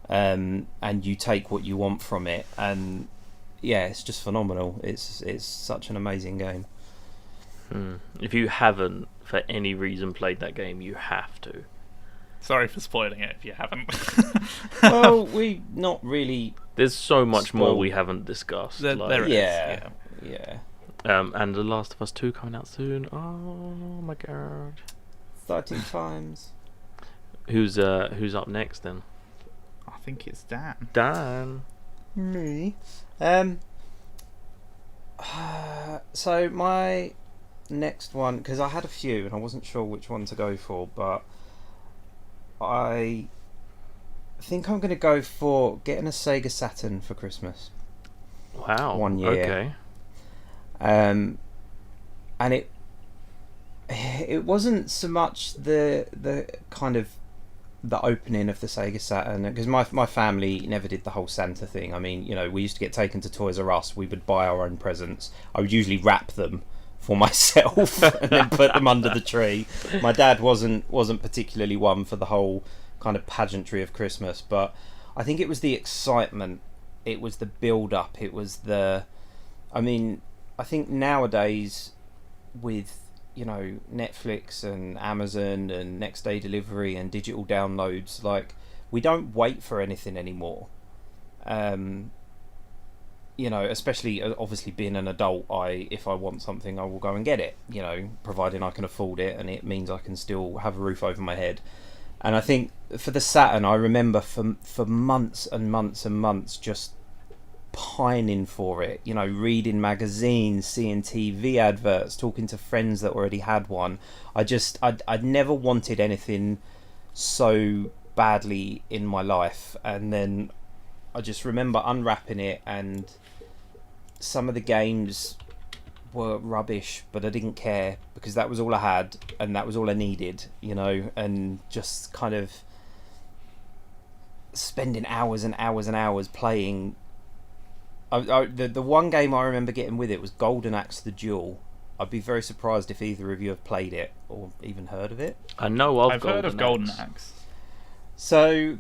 [SPEAKER 3] and you take what you want from it. And yeah, it's just phenomenal. It's such an amazing game.
[SPEAKER 1] If you haven't, for any reason, played that game, you have to.
[SPEAKER 2] Sorry for spoiling it if you haven't.
[SPEAKER 3] Well, we not really.
[SPEAKER 1] There's so much more we haven't discussed.
[SPEAKER 2] There is.
[SPEAKER 3] Yeah.
[SPEAKER 1] And The Last of Us 2 coming out soon. Oh my god.
[SPEAKER 3] 13 times.
[SPEAKER 1] Who's up next then?
[SPEAKER 2] I think it's Dan.
[SPEAKER 1] Dan.
[SPEAKER 3] Me. So my next one, because I had a few and I wasn't sure which one to go for, but I think I'm going to go for getting a Sega Saturn for Christmas.
[SPEAKER 1] Wow.
[SPEAKER 3] 1 year.
[SPEAKER 1] Okay.
[SPEAKER 3] And it wasn't so much the kind of the opening of the Sega Saturn, because my family never did the whole Santa thing. I mean, you know, we used to get taken to Toys R Us. We would buy our own presents. I would usually wrap them for myself and then put them under the tree. My dad wasn't particularly one for the whole kind of pageantry of Christmas, but I think it was the excitement, it was the build up, it was the, I mean, I think nowadays with, you know, Netflix and Amazon and next day delivery and digital downloads, like, we don't wait for anything anymore. You know, especially obviously being an adult, if I want something, I will go and get it, you know, providing I can afford it and it means I can still have a roof over my head. And I think for the Saturn, I remember for months and months and months just pining for it, you know, reading magazines, seeing TV adverts, talking to friends that already had one. I'd never wanted anything so badly in my life. And then I just remember unwrapping it, and some of the games were rubbish, but I didn't care because that was all I had and that was all I needed, you know, and just kind of spending hours and hours and hours playing. The one game I remember getting with it was Golden Axe the Duel. I'd be very surprised if either of you have played it or even heard of it.
[SPEAKER 1] I know of
[SPEAKER 2] I've heard of Golden Axe.
[SPEAKER 3] So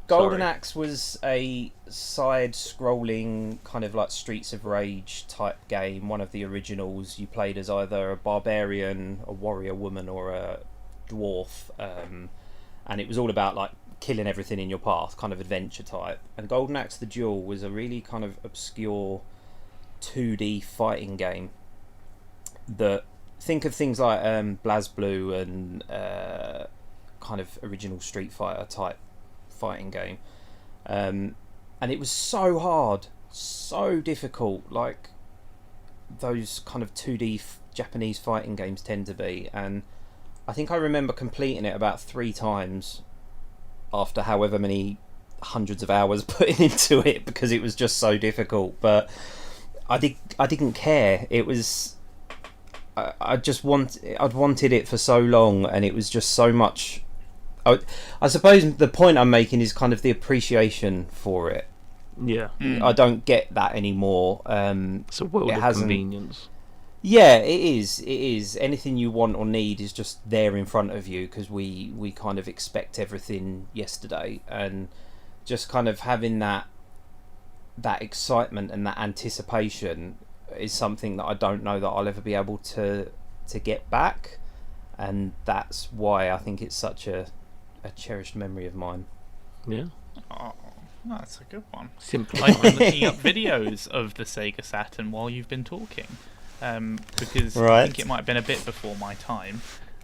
[SPEAKER 3] Golden Axe was a side-scrolling kind of like Streets of Rage type game, one of the originals. You played as either a barbarian, a warrior woman, or a dwarf, and it was all about like killing everything in your path, kind of adventure type. And Golden Axe the Duel was a really kind of obscure 2D fighting game that think of things like BlazBlue and kind of original Street Fighter type fighting game, and it was so hard, so difficult, like those kind of 2D Japanese fighting games tend to be. And I think I remember completing it about 3 times after however many hundreds of hours putting into it, because it was just so difficult. But I didn't care. It was I'd wanted it for so long, and it was just so much. I suppose the point I'm making is kind of the appreciation for it.
[SPEAKER 1] Yeah.
[SPEAKER 3] I don't get that anymore.
[SPEAKER 1] It's a world of convenience.
[SPEAKER 3] Yeah, it is. It is. Anything you want or need is just there in front of you, because we kind of expect everything yesterday, and just kind of having that excitement and that anticipation is something that I don't know that I'll ever be able to get back, and that's why I think it's such a cherished memory of mine.
[SPEAKER 1] Yeah.
[SPEAKER 2] Oh, that's a good one.
[SPEAKER 1] Simply.
[SPEAKER 2] I've been looking up videos of the Sega Saturn while you've been talking, because I think it might have been a bit before my time.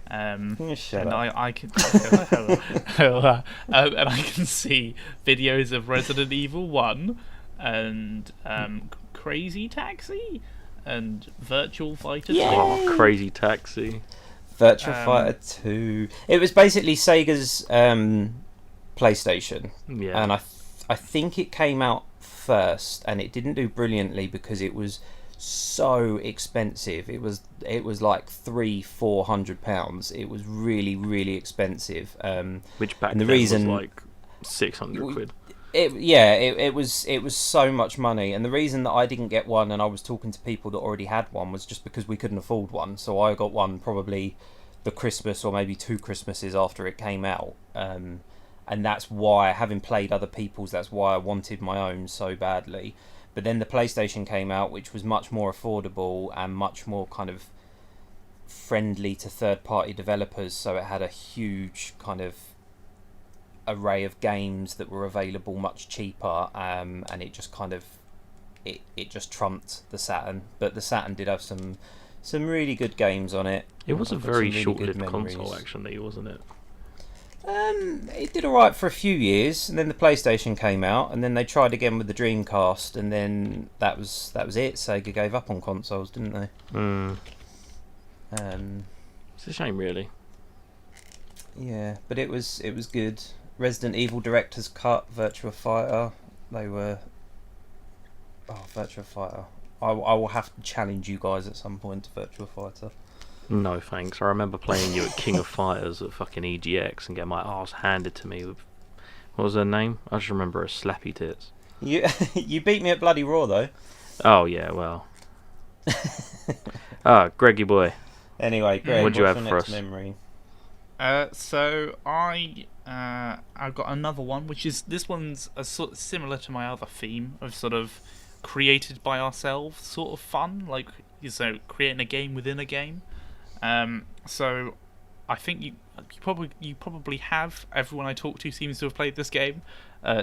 [SPEAKER 3] Shut
[SPEAKER 2] and
[SPEAKER 3] up.
[SPEAKER 2] I can and I can see videos of Resident Evil 1 and Crazy Taxi and Virtual Fighter 2.
[SPEAKER 1] Oh, Crazy Taxi.
[SPEAKER 3] Virtual Fighter 2. It was basically Sega's PlayStation.
[SPEAKER 1] Yeah.
[SPEAKER 3] And I think it came out first, and it didn't do brilliantly because it was so expensive. It was like £300-400. It was really, really expensive.
[SPEAKER 1] Which back
[SPEAKER 3] and the
[SPEAKER 1] then
[SPEAKER 3] reason
[SPEAKER 1] was like 600 quid.
[SPEAKER 3] It was so much money, and the reason that I didn't get one, and I was talking to people that already had one, was just because we couldn't afford one. So I got one probably the Christmas or maybe 2 Christmases after it came out, and that's why, having played other people's, that's why I wanted my own so badly. But then the PlayStation came out, which was much more affordable and much more kind of friendly to third-party developers, so it had a huge kind of array of games that were available much cheaper, and it just kind of it just trumped the Saturn. But the Saturn did have some really good games on it.
[SPEAKER 1] It was a very
[SPEAKER 3] really
[SPEAKER 1] short-lived console, actually, wasn't it?
[SPEAKER 3] It did alright for a few years, and then the PlayStation came out, and then they tried again with the Dreamcast, and then that was it. Sega gave up on consoles, didn't they?
[SPEAKER 1] It's a shame, really.
[SPEAKER 3] Yeah, but it was good. Resident Evil Director's Cut, Virtua Fighter, they were... Oh, Virtua Fighter. I will have to challenge you guys at some point to Virtua Fighter.
[SPEAKER 1] No thanks. I remember playing you at King of Fighters at fucking EGX and getting my arse handed to me with... What was her name? I just remember her slappy tits.
[SPEAKER 3] You beat me at Bloody Raw, though.
[SPEAKER 1] Oh, yeah, well... Greggy boy.
[SPEAKER 3] Anyway, Greg,
[SPEAKER 1] what'd you
[SPEAKER 3] what's
[SPEAKER 1] have
[SPEAKER 3] your
[SPEAKER 1] for
[SPEAKER 3] next
[SPEAKER 1] us?
[SPEAKER 3] memory?
[SPEAKER 2] So I've got another one, which is, this one's a sort of similar to my other theme of sort of created by ourselves sort of fun, like, so creating a game within a game. So I think you probably have. Everyone I talk to seems to have played this game.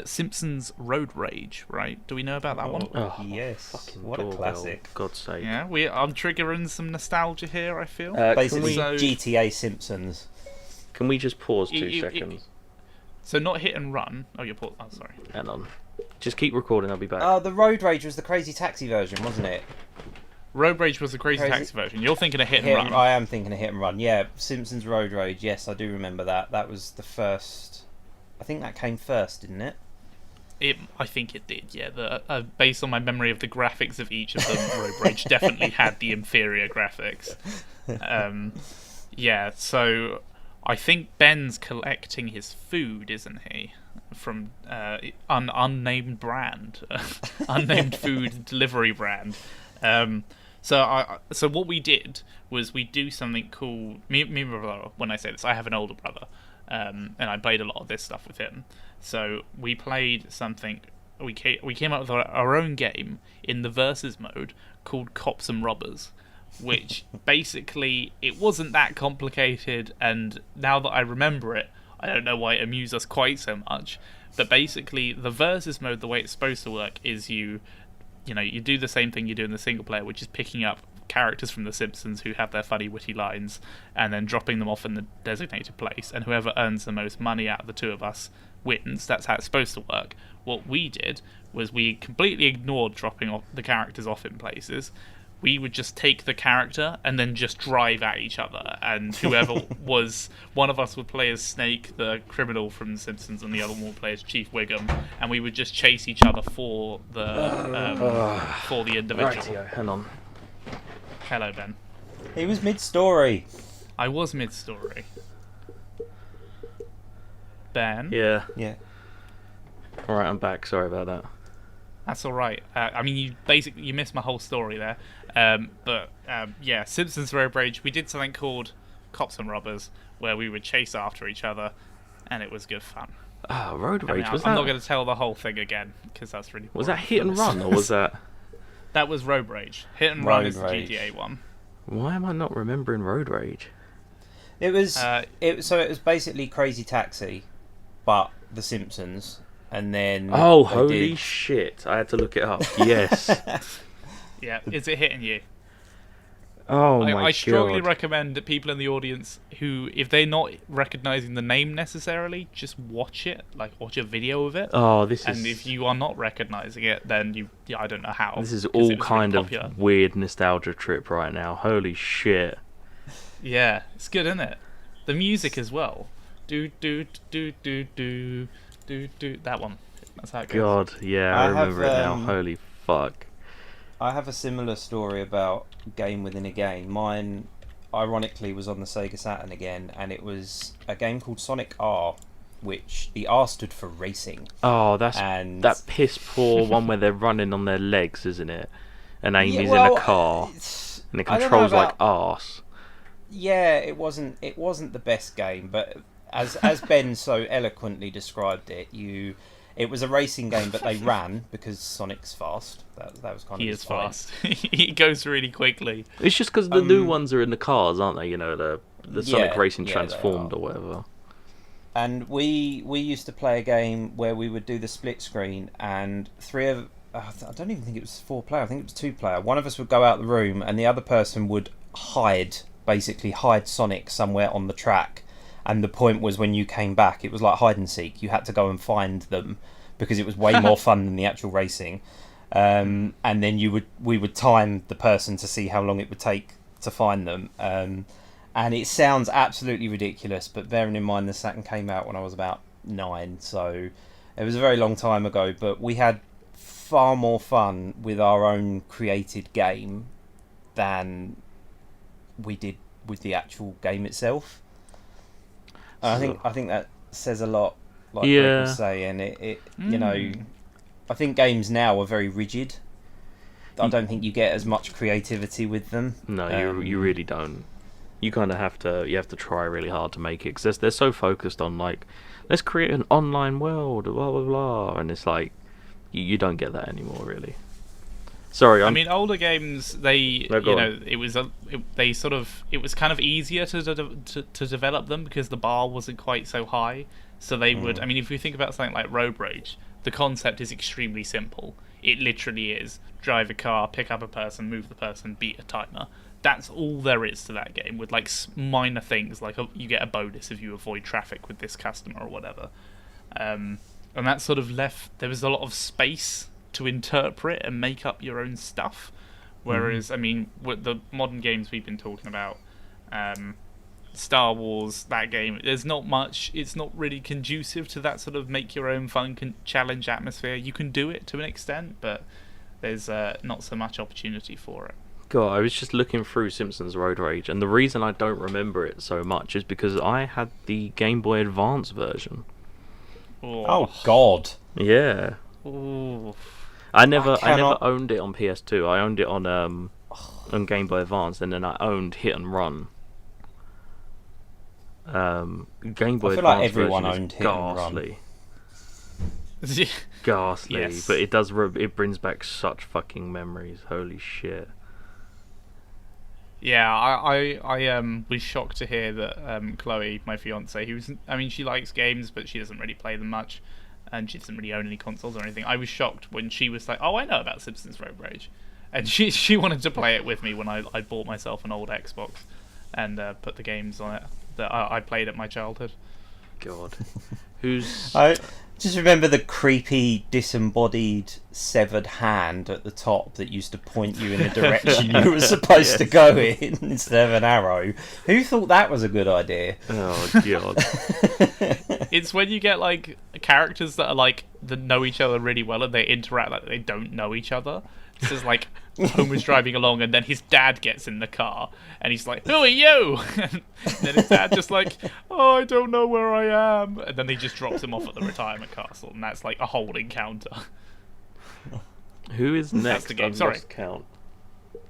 [SPEAKER 2] Simpsons Road Rage, right? Do we know about that one?
[SPEAKER 1] Oh,
[SPEAKER 3] yes.
[SPEAKER 1] fucking
[SPEAKER 3] What a
[SPEAKER 1] doorbell,
[SPEAKER 3] classic.
[SPEAKER 1] God's sake.
[SPEAKER 2] Yeah, I'm triggering some nostalgia here, I feel.
[SPEAKER 3] Basically,
[SPEAKER 2] So-
[SPEAKER 3] GTA Simpsons.
[SPEAKER 1] Can we just pause 2
[SPEAKER 2] You-
[SPEAKER 1] seconds?
[SPEAKER 2] So not hit and run. Oh, you're oh, sorry.
[SPEAKER 1] Hang on. Just keep recording, I'll be back.
[SPEAKER 3] Oh, the Road Rage was the Crazy Taxi version, wasn't it?
[SPEAKER 2] Road Rage was the Crazy Taxi version. You're thinking of hit and
[SPEAKER 3] Hit,
[SPEAKER 2] run.
[SPEAKER 3] I am thinking of Hit and Run. Yeah, Simpsons Road Rage. Yes, I do remember that. That was the first. I think that came first, didn't it?
[SPEAKER 2] I think it did, yeah. Based on my memory of the graphics of each of them, Road Rage definitely had the inferior graphics. Yeah, so I think Ben's collecting his food, isn't he? From unnamed brand, unnamed food delivery brand. So what we did was we do something called me and my brother. When I say this, I have an older brother, and I played a lot of this stuff with him. So we played something. We came up with our own game in the versus mode called Cops and Robbers, which basically it wasn't that complicated. And now that I remember it, I don't know why it amused us quite so much. But basically, the versus mode, the way it's supposed to work is you do the same thing you do in the single player, which is picking up characters from The Simpsons who have their funny, witty lines, and then dropping them off in the designated place, and whoever earns the most money out of the two of us wins. That's how it's supposed to work. What we did was we completely ignored dropping off the characters off in places. We would just take the character and then just drive at each other, and whoever was, one of us would play as Snake, the criminal from The Simpsons, and the other one would play as Chief Wiggum, and we would just chase each other for the individual.
[SPEAKER 1] Rightio, hang on.
[SPEAKER 2] Hello, Ben.
[SPEAKER 3] He was mid-story.
[SPEAKER 2] I was mid-story. Ben?
[SPEAKER 1] Yeah.
[SPEAKER 3] Yeah.
[SPEAKER 1] Alright, I'm back. Sorry about that.
[SPEAKER 2] That's all right. I mean, you missed my whole story there. Yeah, Simpsons Road Rage. We did something called Cops and Robbers, where we would chase after each other, and it was good fun.
[SPEAKER 1] Ah, Road Rage.
[SPEAKER 2] I'm not going to tell the whole thing again because that's really boring.
[SPEAKER 1] Was that Hit and Run, or was that?
[SPEAKER 2] That was Road Rage. Hit and Run
[SPEAKER 3] Road
[SPEAKER 2] is the
[SPEAKER 3] Rage.
[SPEAKER 2] GTA one.
[SPEAKER 1] Why am I not remembering Road Rage?
[SPEAKER 3] It was it was basically Crazy Taxi, but The Simpsons, and then
[SPEAKER 1] Oh,
[SPEAKER 3] they
[SPEAKER 1] holy
[SPEAKER 3] did-
[SPEAKER 1] shit! I had to look it up. Yes.
[SPEAKER 2] Yeah, is it hitting you?
[SPEAKER 1] Oh my god.
[SPEAKER 2] I strongly recommend that people in the audience who, if they're not recognizing the name necessarily, just watch it, like watch a video of it.
[SPEAKER 1] Oh, this
[SPEAKER 2] And
[SPEAKER 1] is.
[SPEAKER 2] if you are not recognizing it, then I don't know how.
[SPEAKER 1] This is
[SPEAKER 2] 'cause
[SPEAKER 1] all
[SPEAKER 2] it was really
[SPEAKER 1] kind of
[SPEAKER 2] popular.
[SPEAKER 1] weird nostalgia trip right now. Holy shit.
[SPEAKER 2] Yeah, it's good, isn't it? The music as well. Do do do do do do do. That one. That's how it goes.
[SPEAKER 1] God, yeah,
[SPEAKER 3] I
[SPEAKER 1] I
[SPEAKER 3] have,
[SPEAKER 1] remember it now. Holy fuck.
[SPEAKER 3] I have a similar story about game within a game. Mine, ironically, was on the Sega Saturn again, and it was a game called Sonic R, which the R stood for racing.
[SPEAKER 1] Oh, that's
[SPEAKER 3] And
[SPEAKER 1] that piss poor one where they're running on their legs, isn't it? And Amy's
[SPEAKER 3] Yeah,
[SPEAKER 1] in
[SPEAKER 3] well,
[SPEAKER 1] a car, and it
[SPEAKER 3] I don't know
[SPEAKER 1] controls like
[SPEAKER 3] about-
[SPEAKER 1] arse.
[SPEAKER 3] Yeah, it wasn't the best game, but as Ben so eloquently described it, it was a racing game, but they ran because Sonic's fast. That was kind
[SPEAKER 2] He
[SPEAKER 3] of
[SPEAKER 2] is
[SPEAKER 3] his point.
[SPEAKER 2] fast. He goes really quickly.
[SPEAKER 1] It's just because the new ones are in the cars, aren't they? You know, the Sonic
[SPEAKER 3] Yeah,
[SPEAKER 1] Racing
[SPEAKER 3] yeah, they
[SPEAKER 1] Transformed
[SPEAKER 3] are.
[SPEAKER 1] or whatever.
[SPEAKER 3] And we used to play a game where we would do the split screen, and I don't even think it was 4-player. I think it was 2-player. One of us would go out the room, and the other person would basically hide Sonic somewhere on the track. And the point was, when you came back, it was like hide and seek. You had to go and find them because it was way more fun than the actual racing. And then we would time the person to see how long it would take to find them. And it sounds absolutely ridiculous, but bearing in mind the Saturn came out when I was about 9, so it was a very long time ago. But we had far more fun with our own created game than we did with the actual game itself. And I think that says a lot, like
[SPEAKER 1] Yeah.
[SPEAKER 3] people say, and it you know, I think games now are very rigid. I don't think you get as much creativity with them.
[SPEAKER 1] No, you really don't. You kind of have to try really hard to make it, because they're so focused on, like, let's create an online world, blah blah blah, and it's like you don't get that anymore, really. Sorry,
[SPEAKER 2] I mean, older games, they,
[SPEAKER 1] No, go on.
[SPEAKER 2] it was it was kind of easier to develop them because the bar wasn't quite so high. So they would, I mean, if you think about something like Road Rage, the concept is extremely simple. It literally is drive a car, pick up a person, move the person, beat a timer. That's all there is to that game, with like minor things like you get a bonus if you avoid traffic with this customer or whatever. And that sort of left, there was a lot of space to interpret and make up your own stuff. Whereas, I mean, with the modern games we've been talking about, Star Wars, that game, there's not much, it's not really conducive to that sort of make your own fun challenge atmosphere. You can do it to an extent, but there's not so much opportunity for it.
[SPEAKER 1] God, I was just looking through Simpsons Road Rage, and the reason I don't remember it so much is because I had the Game Boy Advance version.
[SPEAKER 3] Oh God!
[SPEAKER 1] Yeah,
[SPEAKER 2] Ooh.
[SPEAKER 1] I never
[SPEAKER 3] cannot-
[SPEAKER 1] owned it on PS2. I owned it on Game Boy Advance, and then I owned Hit and Run. Game Boy
[SPEAKER 3] I feel
[SPEAKER 1] Advance
[SPEAKER 3] like everyone
[SPEAKER 1] version
[SPEAKER 3] owned
[SPEAKER 1] is
[SPEAKER 3] Hit and Run.
[SPEAKER 1] ghastly,
[SPEAKER 2] Yes.
[SPEAKER 1] but it it brings back such fucking memories. Holy shit!
[SPEAKER 2] Yeah, I was shocked to hear that Chloe, my fiance, she likes games, but she doesn't really play them much, and she doesn't really own any consoles or anything. I was shocked when she was like, "Oh, I know about Simpsons Road Rage," and she wanted to play it with me when I bought myself an old Xbox and put the games on it that I played at my childhood.
[SPEAKER 1] God, who's
[SPEAKER 3] I just remember the creepy disembodied severed hand at the top that used to point you in the direction you were supposed to go in instead of an arrow. Who thought that was a good idea?
[SPEAKER 1] oh God.
[SPEAKER 2] It's when you get like characters that are like that know each other really well and they interact like they don't know each other. This is like Homer's driving along and then his dad gets in the car and he's like, "Who are you?" And then his dad just like, "Oh, I don't know where I am," and then he just drops him off at the retirement castle, and that's like a whole encounter.
[SPEAKER 1] Who is next?
[SPEAKER 2] the game,
[SPEAKER 1] I've
[SPEAKER 2] sorry.
[SPEAKER 1] lost count.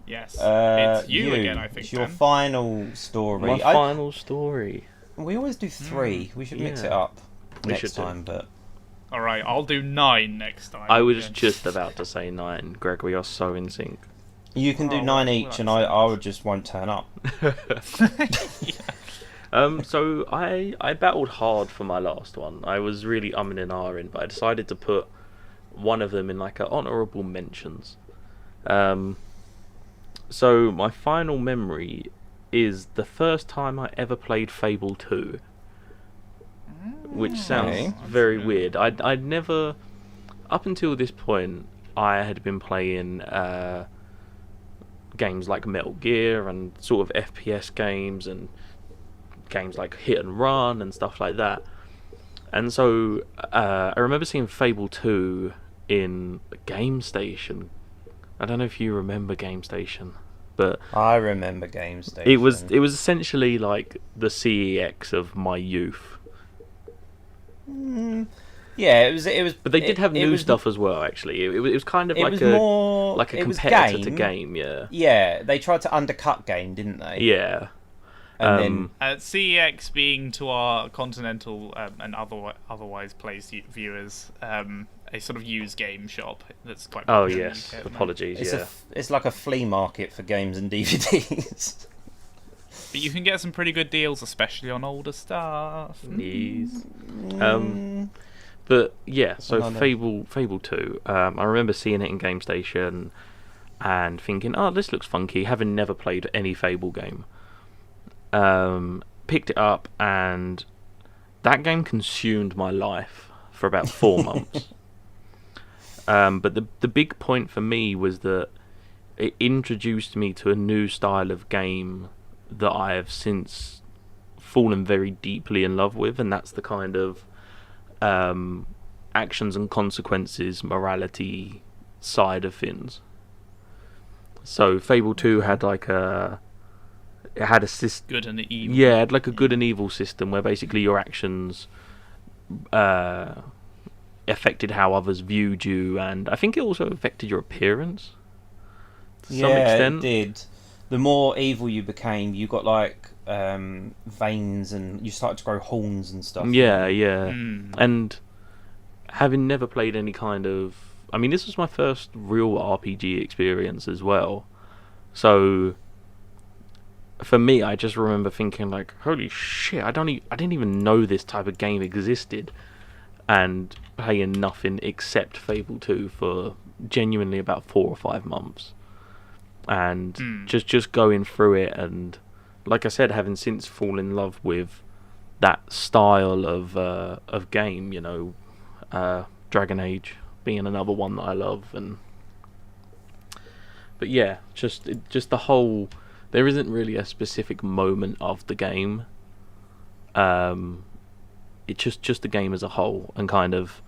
[SPEAKER 2] Yes, it's you again, I think.
[SPEAKER 3] It's your
[SPEAKER 2] Ben.
[SPEAKER 3] final story.
[SPEAKER 1] My final story.
[SPEAKER 3] We always do 3. We should mix
[SPEAKER 1] yeah.
[SPEAKER 3] it up
[SPEAKER 1] We
[SPEAKER 3] next
[SPEAKER 1] should do.
[SPEAKER 3] time, but
[SPEAKER 2] All right, I'll do 9 next time.
[SPEAKER 1] I was
[SPEAKER 2] Yeah.
[SPEAKER 1] just about to say 9. Greg, we are so in sync.
[SPEAKER 3] you can do
[SPEAKER 2] Oh,
[SPEAKER 3] 9
[SPEAKER 2] well,
[SPEAKER 3] each,
[SPEAKER 2] that's
[SPEAKER 3] and
[SPEAKER 2] nice.
[SPEAKER 3] I would just won't turn up.
[SPEAKER 1] So I battled hard for my last one. I was really umming and ahhing, but I decided to put one of them in like a honourable mentions. So my final memory is the first time I ever played Fable 2, which sounds
[SPEAKER 3] Okay.
[SPEAKER 1] very weird. I'd never, up until this point, I had been playing games like Metal Gear and sort of FPS games and games like Hit and Run and stuff like that. And so I remember seeing Fable 2 in Game Station. I don't know if you remember Game Station, but
[SPEAKER 3] I remember Game Station.
[SPEAKER 1] it was essentially like the CEX of my youth.
[SPEAKER 3] Yeah, it was.
[SPEAKER 1] But they did have new
[SPEAKER 3] was,
[SPEAKER 1] stuff as well. Actually, it was kind of
[SPEAKER 3] It
[SPEAKER 1] like
[SPEAKER 3] was
[SPEAKER 1] a
[SPEAKER 3] more
[SPEAKER 1] like a
[SPEAKER 3] it was
[SPEAKER 1] competitor to game. Yeah,
[SPEAKER 3] Yeah, they tried to undercut game, didn't they?
[SPEAKER 1] yeah.
[SPEAKER 3] And then
[SPEAKER 2] CEX being to our continental and otherwise placed viewers, a sort of used game shop that's quite.
[SPEAKER 1] Oh
[SPEAKER 2] popular in the
[SPEAKER 1] yes,
[SPEAKER 2] UK at the moment.
[SPEAKER 1] apologies.
[SPEAKER 3] it's
[SPEAKER 1] Yeah.
[SPEAKER 3] it's like a flea market for games and DVDs.
[SPEAKER 2] But you can get some pretty good deals, especially on older stuff.
[SPEAKER 1] Yes. But yeah, so
[SPEAKER 3] No.
[SPEAKER 1] Fable 2. I remember seeing it in Game Station and thinking, "Oh, this looks funky." Having never played any Fable game, picked it up, and that game consumed my life for about 4 months. But the big point for me was that it introduced me to a new style of game that I have since fallen very deeply in love with, and that's the kind of actions and consequences, morality side of things. So Fable 2 had like it had a system.
[SPEAKER 2] Good and evil.
[SPEAKER 1] Yeah, it had like a good and evil system where basically your actions affected how others viewed you, and I think it also affected your appearance to some extent.
[SPEAKER 3] It did. The more evil you became, you got like veins, and you started to grow horns and stuff.
[SPEAKER 1] Yeah, yeah.
[SPEAKER 2] Mm.
[SPEAKER 1] And having never played any kind of... I mean, this was my first real RPG experience as well. So, for me, I just remember thinking, like, holy shit, I didn't even know this type of game existed. And playing nothing except Fable 2 for genuinely about 4 or 5 months. And just going through it, and like I said, having since fallen in love with that style of game, you know, Dragon Age being another one that I love, but yeah, just the whole. There isn't really a specific moment of the game. It's just the game as a whole, and kind of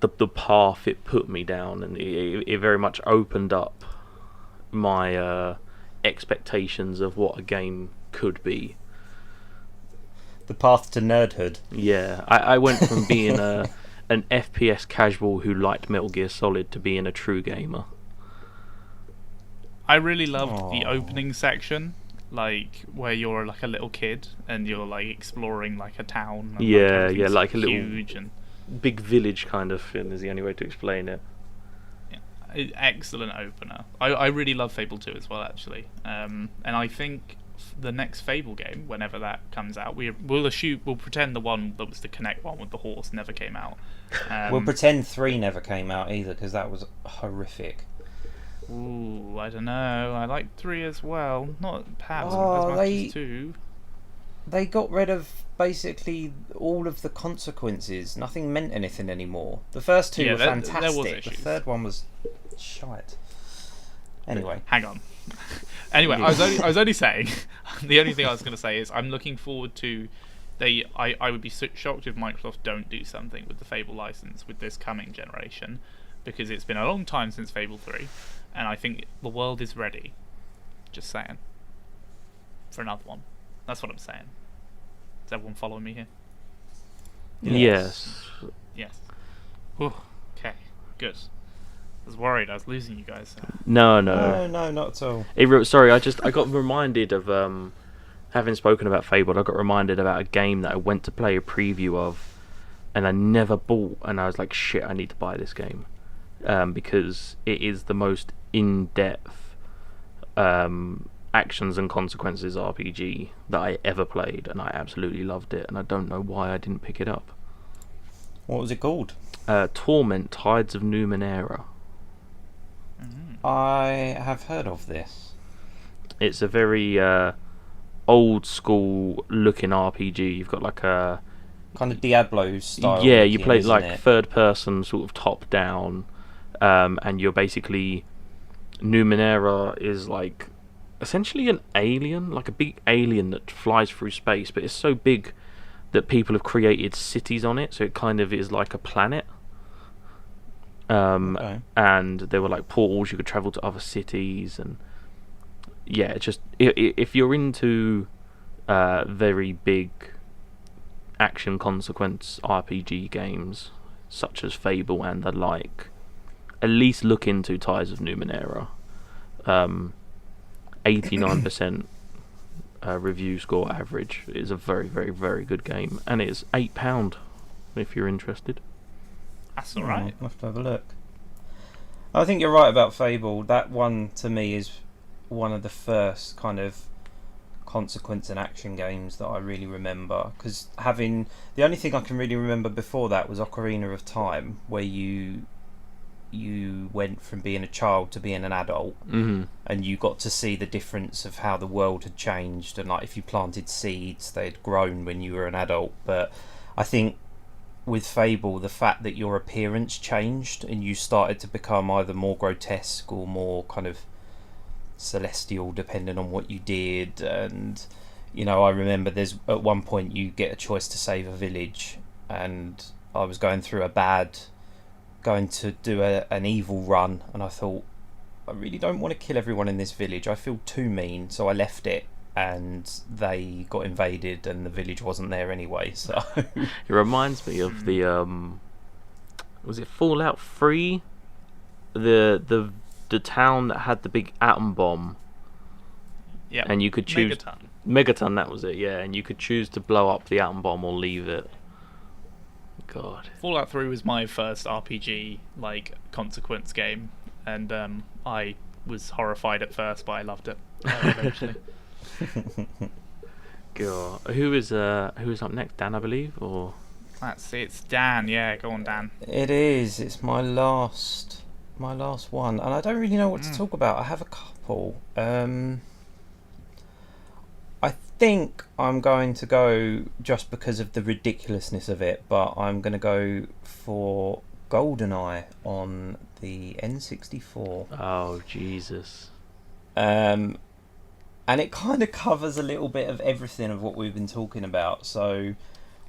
[SPEAKER 1] the path it put me down, and it very much opened up my expectations of what a game could be.
[SPEAKER 3] The path to nerdhood.
[SPEAKER 1] Yeah, I went from being an FPS casual who liked Metal Gear Solid to being a true gamer.
[SPEAKER 2] I really loved the
[SPEAKER 3] Aww.
[SPEAKER 2] opening section, like where you're like a little kid and you're like exploring like a town. And,
[SPEAKER 1] Yeah,
[SPEAKER 2] everything's
[SPEAKER 1] yeah, like a little-
[SPEAKER 2] huge and
[SPEAKER 1] Big village kind of thing is the only way to explain it.
[SPEAKER 2] excellent opener. I really love Fable 2 as well, actually. And I think the next Fable game, whenever that comes out, we'll pretend the one that was the Kinect one with the horse never came out.
[SPEAKER 3] We'll pretend 3 never came out either, because that was horrific.
[SPEAKER 2] Ooh, I don't know. I like 3 as well. Not perhaps as much as 2.
[SPEAKER 3] They got rid of basically all of the consequences. Nothing meant anything anymore. The first 2 were fantastic.
[SPEAKER 2] There was issues.
[SPEAKER 3] The third one was shite. Anyway,
[SPEAKER 2] hang on. Anyway, I was only saying. The only thing I was going to say is I'm looking forward to. I would be shocked if Microsoft don't do something with the Fable license with this coming generation, because it's been a long time since Fable 3, and I think the world is ready. Just saying. For another one. That's what I'm saying. Is everyone following me here?
[SPEAKER 1] Yes.
[SPEAKER 2] Yes. Whew. Okay. Good. I was worried I was losing you guys.
[SPEAKER 1] No,
[SPEAKER 3] not at all.
[SPEAKER 1] Sorry, I got reminded of having spoken about Fable. I got reminded about a game that I went to play a preview of, and I never bought. And I was like, shit, I need to buy this game, because it is the most in-depth actions and consequences RPG that I ever played, and I absolutely loved it. And I don't know why I didn't pick it up.
[SPEAKER 3] What was it called?
[SPEAKER 1] Torment: Tides of Numenera.
[SPEAKER 3] I have heard of this.
[SPEAKER 1] It's a very old school looking RPG. You've got like a
[SPEAKER 3] kind of Diablo style.
[SPEAKER 1] Yeah, you play like third person, sort of top down, and you're basically Numenera is like essentially an alien, like a big alien that flies through space, but it's so big that people have created cities on it, so it kind of is like a planet.
[SPEAKER 3] Okay.
[SPEAKER 1] And there were like portals you could travel to other cities, and yeah, just if you're into very big action consequence RPG games such as Fable and the like, at least look into Tides of Numenera. 89% review score average. It is a very, very, very good game, and it's £8 if you're interested.
[SPEAKER 2] That's alright.
[SPEAKER 3] I'll have to have a look. I think you're right about Fable. That one to me is one of the first kind of consequence and action games that I really remember, because the only thing I can really remember before that was Ocarina of Time, where you went from being a child to being an adult, and you got to see the difference of how the world had changed, and like if you planted seeds they'd grown when you were an adult. But I think with Fable, the fact that your appearance changed and you started to become either more grotesque or more kind of celestial depending on what you did. And I remember there's at one point you get a choice to save a village, and I was going to do an evil run, and I thought, I really don't want to kill everyone in this village, I feel too mean, so I left it, and they got invaded and the village wasn't there anyway. So
[SPEAKER 1] it reminds me of the was it Fallout 3, the town that had the big atom bomb.
[SPEAKER 2] Yeah,
[SPEAKER 1] and you could choose Megaton, that was it. Yeah, and you could choose to blow up the atom bomb or leave it. God,
[SPEAKER 2] Fallout 3 was my first RPG like consequence game, and I was horrified at first, but I loved it eventually.
[SPEAKER 1] God, who is up next? Dan, I believe, or
[SPEAKER 2] it's Dan. Yeah, go on, Dan.
[SPEAKER 3] It is. It's my last one, and I don't really know what to talk about. I have a couple. I think I'm going to go, just because of the ridiculousness of it, but I'm going to go for GoldenEye on the N64.
[SPEAKER 1] Oh, Jesus.
[SPEAKER 3] And it kind of covers a little bit of everything of what we've been talking about. So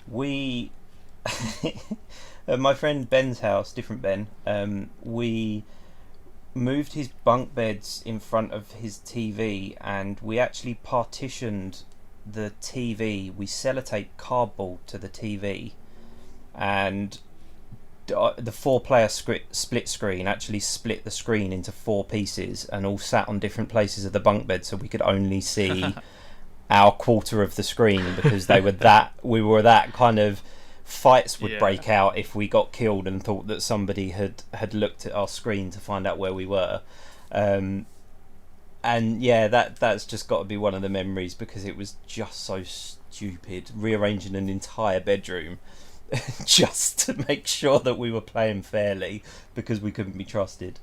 [SPEAKER 3] we, at my friend Ben's house, different Ben, we moved his bunk beds in front of his TV, and we actually partitioned the TV. We sellotaped cardboard to the TV, and the 4-player split screen actually split the screen into 4 pieces, and all sat on different places of the bunk bed, so we could only see our quarter of the screen, because we were that kind of fights would break out if we got killed and thought that somebody had looked at our screen to find out where we were. And yeah, that's just got to be one of the memories, because it was just so stupid, rearranging an entire bedroom just to make sure that we were playing fairly, because we couldn't be trusted.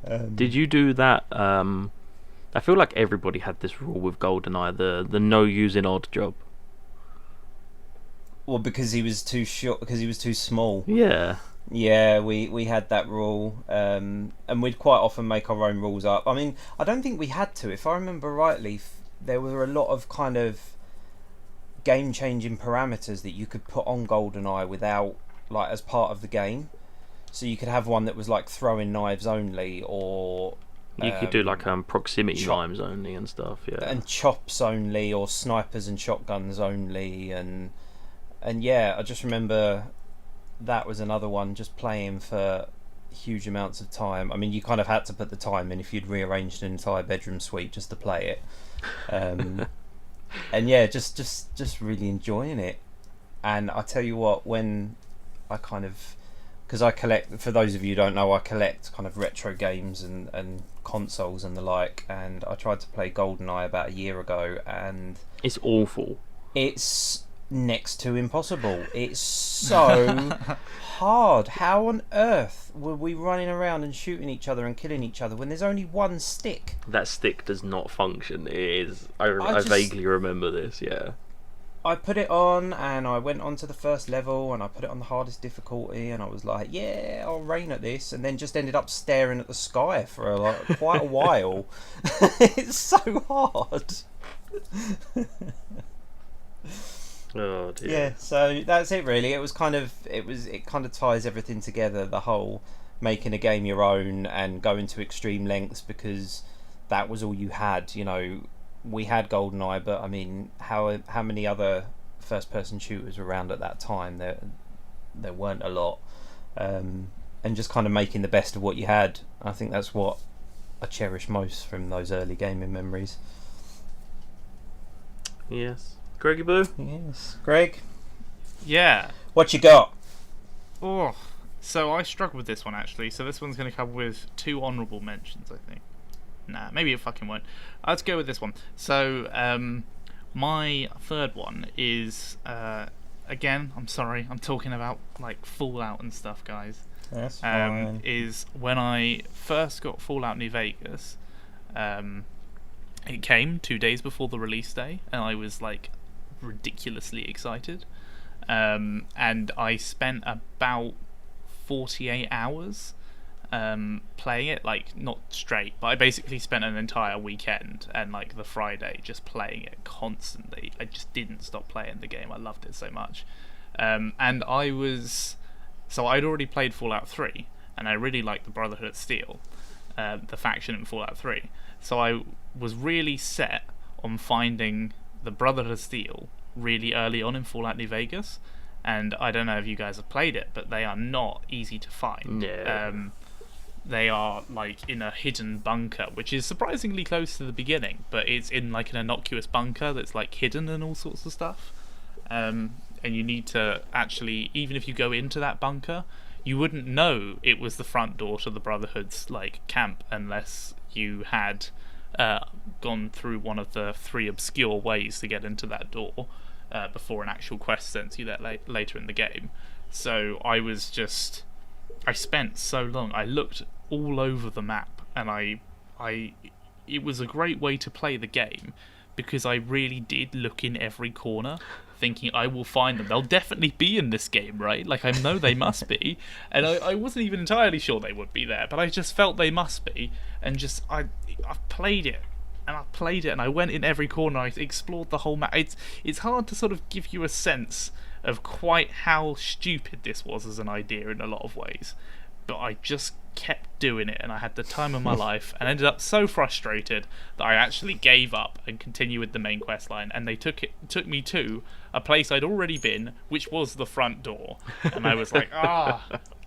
[SPEAKER 1] Did you do that? I feel like everybody had this rule with GoldenEye, the no using odd job.
[SPEAKER 3] Well, because he was too short, because he was too small.
[SPEAKER 1] Yeah.
[SPEAKER 3] Yeah, we had that rule, and we'd quite often make our own rules up. I mean, I don't think we had to. If I remember rightly, there were a lot of kind of game-changing parameters that you could put on GoldenEye without, like, as part of the game. So you could have one that was like throwing knives only, or
[SPEAKER 1] You could do like proximity knives only and stuff, yeah.
[SPEAKER 3] and chops only, or snipers and shotguns only, and yeah, I just remember that was another one, just playing for huge amounts of time. I mean, you kind of had to put the time in if you'd rearranged an entire bedroom suite just to play it. And yeah, just really enjoying it. And I tell you what, when I kind of, because I collect, for those of you who don't know, I collect kind of retro games and consoles and the like, and I tried to play GoldenEye about a year ago, and
[SPEAKER 1] it's awful.
[SPEAKER 3] It's next to impossible. It's so hard. How on earth were we running around and shooting each other and killing each other when there's only one stick?
[SPEAKER 1] That stick does not function. It is. I vaguely remember this, yeah.
[SPEAKER 3] I put it on and I went on to the first level and I put it on the hardest difficulty and I was like, yeah, I'll rain at this, and then just ended up staring at the sky for quite a while. It's so hard.
[SPEAKER 1] Oh dear.
[SPEAKER 3] Yeah, so that's it really. It kind of ties everything together, the whole making a game your own and going to extreme lengths because that was all you had, you know. We had GoldenEye, but I mean, how many other first-person shooters were around at that time? There weren't a lot, and just kind of making the best of what you had. I think that's what I cherish most from those early gaming memories.
[SPEAKER 1] Yes, Greggy Boo.
[SPEAKER 3] Yes, Greg.
[SPEAKER 2] Yeah.
[SPEAKER 3] What you got?
[SPEAKER 2] Oh, so I struggled with this one actually. So this one's going to come with 2 honourable mentions, I think. Nah, maybe it fucking won't. Let's go with this one. So, my third one is, again, I'm sorry, I'm talking about, like, Fallout and stuff, guys.
[SPEAKER 3] That's fine.
[SPEAKER 2] Is when I first got Fallout New Vegas, it came 2 days before the release day, and I was, like, ridiculously excited. And I spent about 48 hours playing it, like, not straight, but I basically spent an entire weekend and like the Friday just playing it constantly. I just didn't stop playing the game. I loved it so much. And I'd already played Fallout 3 and I really liked the Brotherhood of Steel, the faction in Fallout 3, so I was really set on finding the Brotherhood of Steel really early on in Fallout New Vegas. And I don't know if you guys have played it, but they are not easy to find.
[SPEAKER 1] Yeah.
[SPEAKER 2] They are like in a hidden bunker, which is surprisingly close to the beginning, but it's in like an innocuous bunker that's like hidden and all sorts of stuff. And you need to actually, even if you go into that bunker, you wouldn't know it was the front door to the Brotherhood's like camp unless you had gone through one of the 3 obscure ways to get into that door before an actual quest sends you there later in the game. So I spent so long. I looked all over the map, and it was a great way to play the game because I really did look in every corner, thinking I will find them. They'll definitely be in this game, right? Like, I know they must be, and I wasn't even entirely sure they would be there, but I just felt they must be, and just I played it. And I played it, and I went in every corner. I explored the whole map. It's hard to sort of give you a sense of quite how stupid this was as an idea in a lot of ways, but I just kept doing it, and I had the time of my life, and ended up so frustrated that I actually gave up and continued with the main quest line. And they took me to a place I'd already been, which was the front door, and I was like,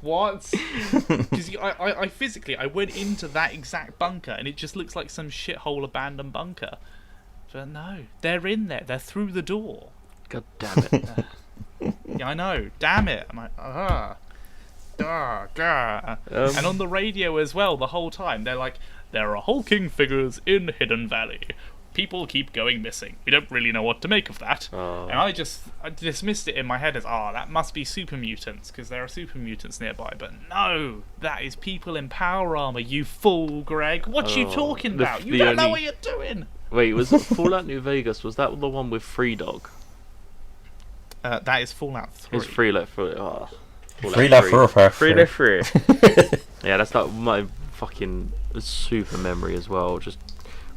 [SPEAKER 2] what? Because I physically went into that exact bunker, and it just looks like some shithole abandoned bunker. But no, they're in there. They're through the door.
[SPEAKER 1] God damn it.
[SPEAKER 2] Yeah, I know. Damn it. I'm like, and on the radio as well, the whole time, they're like, there are hulking figures in Hidden Valley. people keep going missing. We don't really know what to make of that.
[SPEAKER 1] Oh.
[SPEAKER 2] And I dismissed it in my head as, that must be super mutants, because there are super mutants nearby. But no, that is people in power armor, you fool, Greg. What you talking about? You don't know what you're doing.
[SPEAKER 1] Wait, was it Fallout New Vegas? Was that the one with Free Dog?
[SPEAKER 2] That is Fallout 3.
[SPEAKER 1] It's Fallout 3.
[SPEAKER 4] Freelot
[SPEAKER 1] 3. Yeah, that's like my fucking super memory as well. Just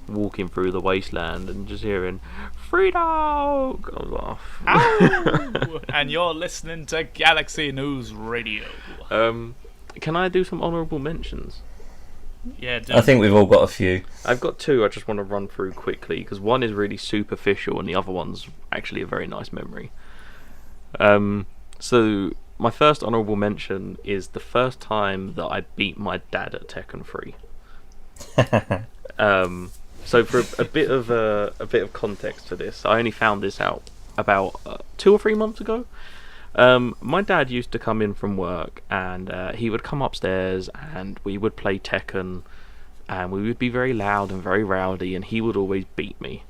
[SPEAKER 1] walking through the wasteland and just hearing Free Dog. I was like,
[SPEAKER 2] Ow! And you're listening to Galaxy News Radio.
[SPEAKER 1] Can I do some honourable mentions?
[SPEAKER 2] Yeah,
[SPEAKER 4] I think we've all got a few.
[SPEAKER 1] I've got two I just want to run through quickly, because one is really superficial and the other one's actually a very nice memory. So my first honourable mention is the first time that I beat my dad at Tekken 3. So for a bit of context to this, I only found this out about 2 or 3 months ago. My dad used to come in from work, and he would come upstairs and we would play Tekken, and we would be very loud and very rowdy, and he would always beat me.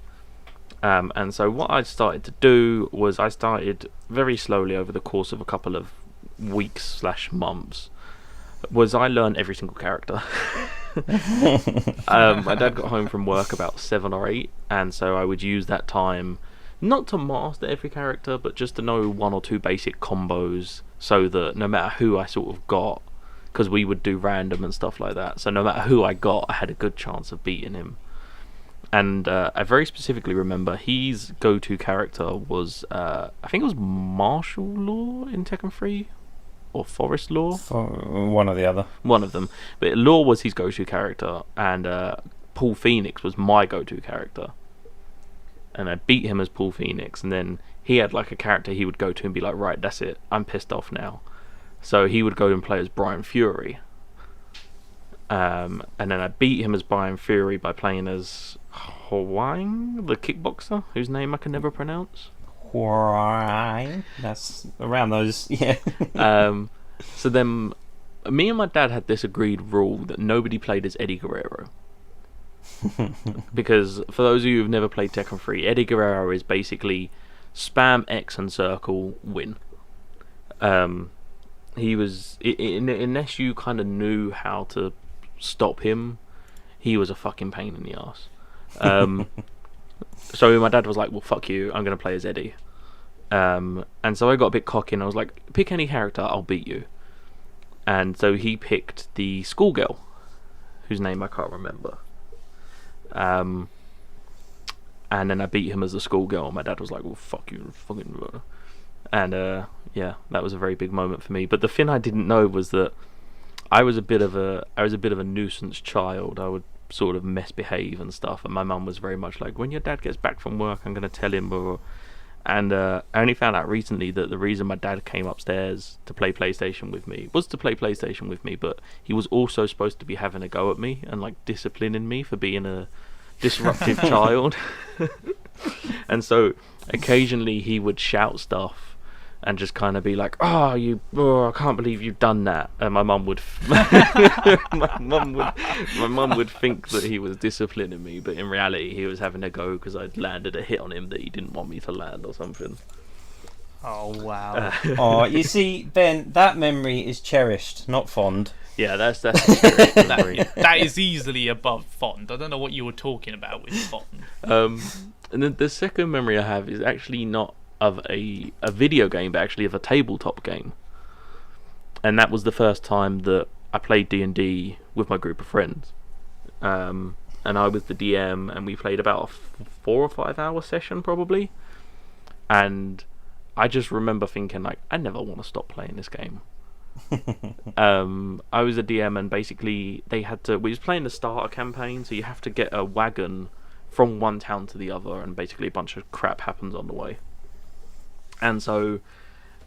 [SPEAKER 1] And so what I started to do was I started very slowly over the course of a couple of weeks/months was I learned every single character. My dad got home from work about 7 or 8, and so I would use that time not to master every character, but just to know 1 or 2 basic combos, so that no matter who I sort of got, because we would do random and stuff like that, so no matter who I got, I had a good chance of beating him. And I very specifically remember his go-to character was, I think it was Martial Law in Tekken 3, or Forest Law.
[SPEAKER 4] One or the other.
[SPEAKER 1] One of them. But Law was his go-to character, and Paul Phoenix was my go-to character. And I beat him as Paul Phoenix, and then he had like a character he would go to and be like, right, that's it, I'm pissed off now. So he would go and play as Brian Fury. And then I beat him as Brian Fury by playing as Hwang, the kickboxer, whose name I can never pronounce.
[SPEAKER 4] Hwang? That's around those, yeah.
[SPEAKER 1] So then, me and my dad had this agreed rule that nobody played as Eddie Guerrero. Because for those of you who've never played Tekken 3, Eddie Guerrero is basically spam X and circle, win. He was, unless you kind of knew how to stop him, he was a fucking pain in the ass. So my dad was like, well, fuck you, I'm going to play as Eddie. And so I got a bit cocky and I was like, pick any character, I'll beat you. And so he picked the schoolgirl, whose name I can't remember. And then I beat him as a schoolgirl. My dad was like, well, fuck you, fucking. And yeah, that was a very big moment for me. But the thing I didn't know was that I was a bit of a nuisance child. I would sort of misbehave and stuff, and my mum was very much like, when your dad gets back from work, I'm going to tell him. And I only found out recently that the reason my dad came upstairs to play PlayStation with me was to play PlayStation with me, but he was also supposed to be having a go at me and like disciplining me for being a disruptive child. And so occasionally he would shout stuff and just kind of be like, I can't believe you've done that. And my mum would my mum would think that he was disciplining me, but in reality he was having a go because I'd landed a hit on him that he didn't want me to land or something.
[SPEAKER 2] Oh wow.
[SPEAKER 4] Oh, you see, Ben, that memory is cherished, not fond.
[SPEAKER 1] Yeah, that's a serious memory.
[SPEAKER 2] That is easily above fond. I don't know what you were talking about with fond.
[SPEAKER 1] And then the second memory I have is actually not of a video game, but actually of a tabletop game. And that was the first time that I played D&D with my group of friends. And I was the DM, and we played about a 4 or 5 hour session probably. And I just remember thinking, like, I never want to stop playing this game. I was a DM, and basically we was playing the starter campaign, so you have to get a wagon from one town to the other, and basically a bunch of crap happens on the way. And so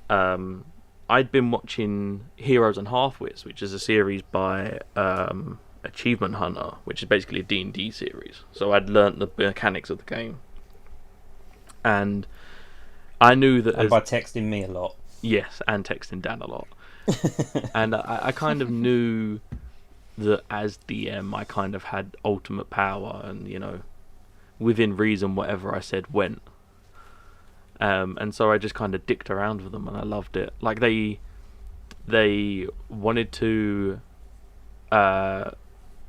[SPEAKER 1] I'd been watching Heroes and Halfwits, which is a series by Achievement Hunter, which is basically a D&D series. So I'd learnt the mechanics of the game. And I knew that...
[SPEAKER 4] And by texting me a lot.
[SPEAKER 1] Yes, and texting Dan a lot. And I kind of knew that as DM I kind of had ultimate power, and, you know, within reason, whatever I said went. And so I just kind of dicked around with them, and I loved it. Like they wanted to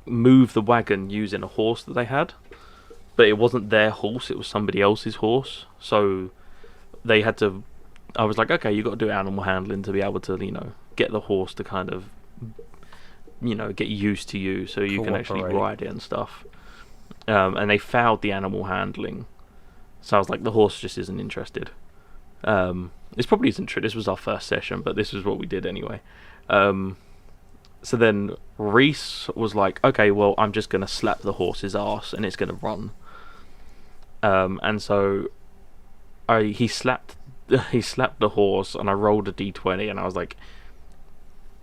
[SPEAKER 1] move the wagon using a horse that they had, but it wasn't their horse, it was somebody else's horse. So they had to, I was like, okay, you got to do animal handling to be able to, get the horse to kind of, get used to you so you can actually ride it and stuff. And they fouled the animal handling. So I was like, the horse just isn't interested. This probably isn't true. This was our first session, but this is what we did anyway. So then Reese was like, okay, well, I'm just going to slap the horse's ass and it's going to run. And so he slapped the horse, and I rolled a d20, and I was like,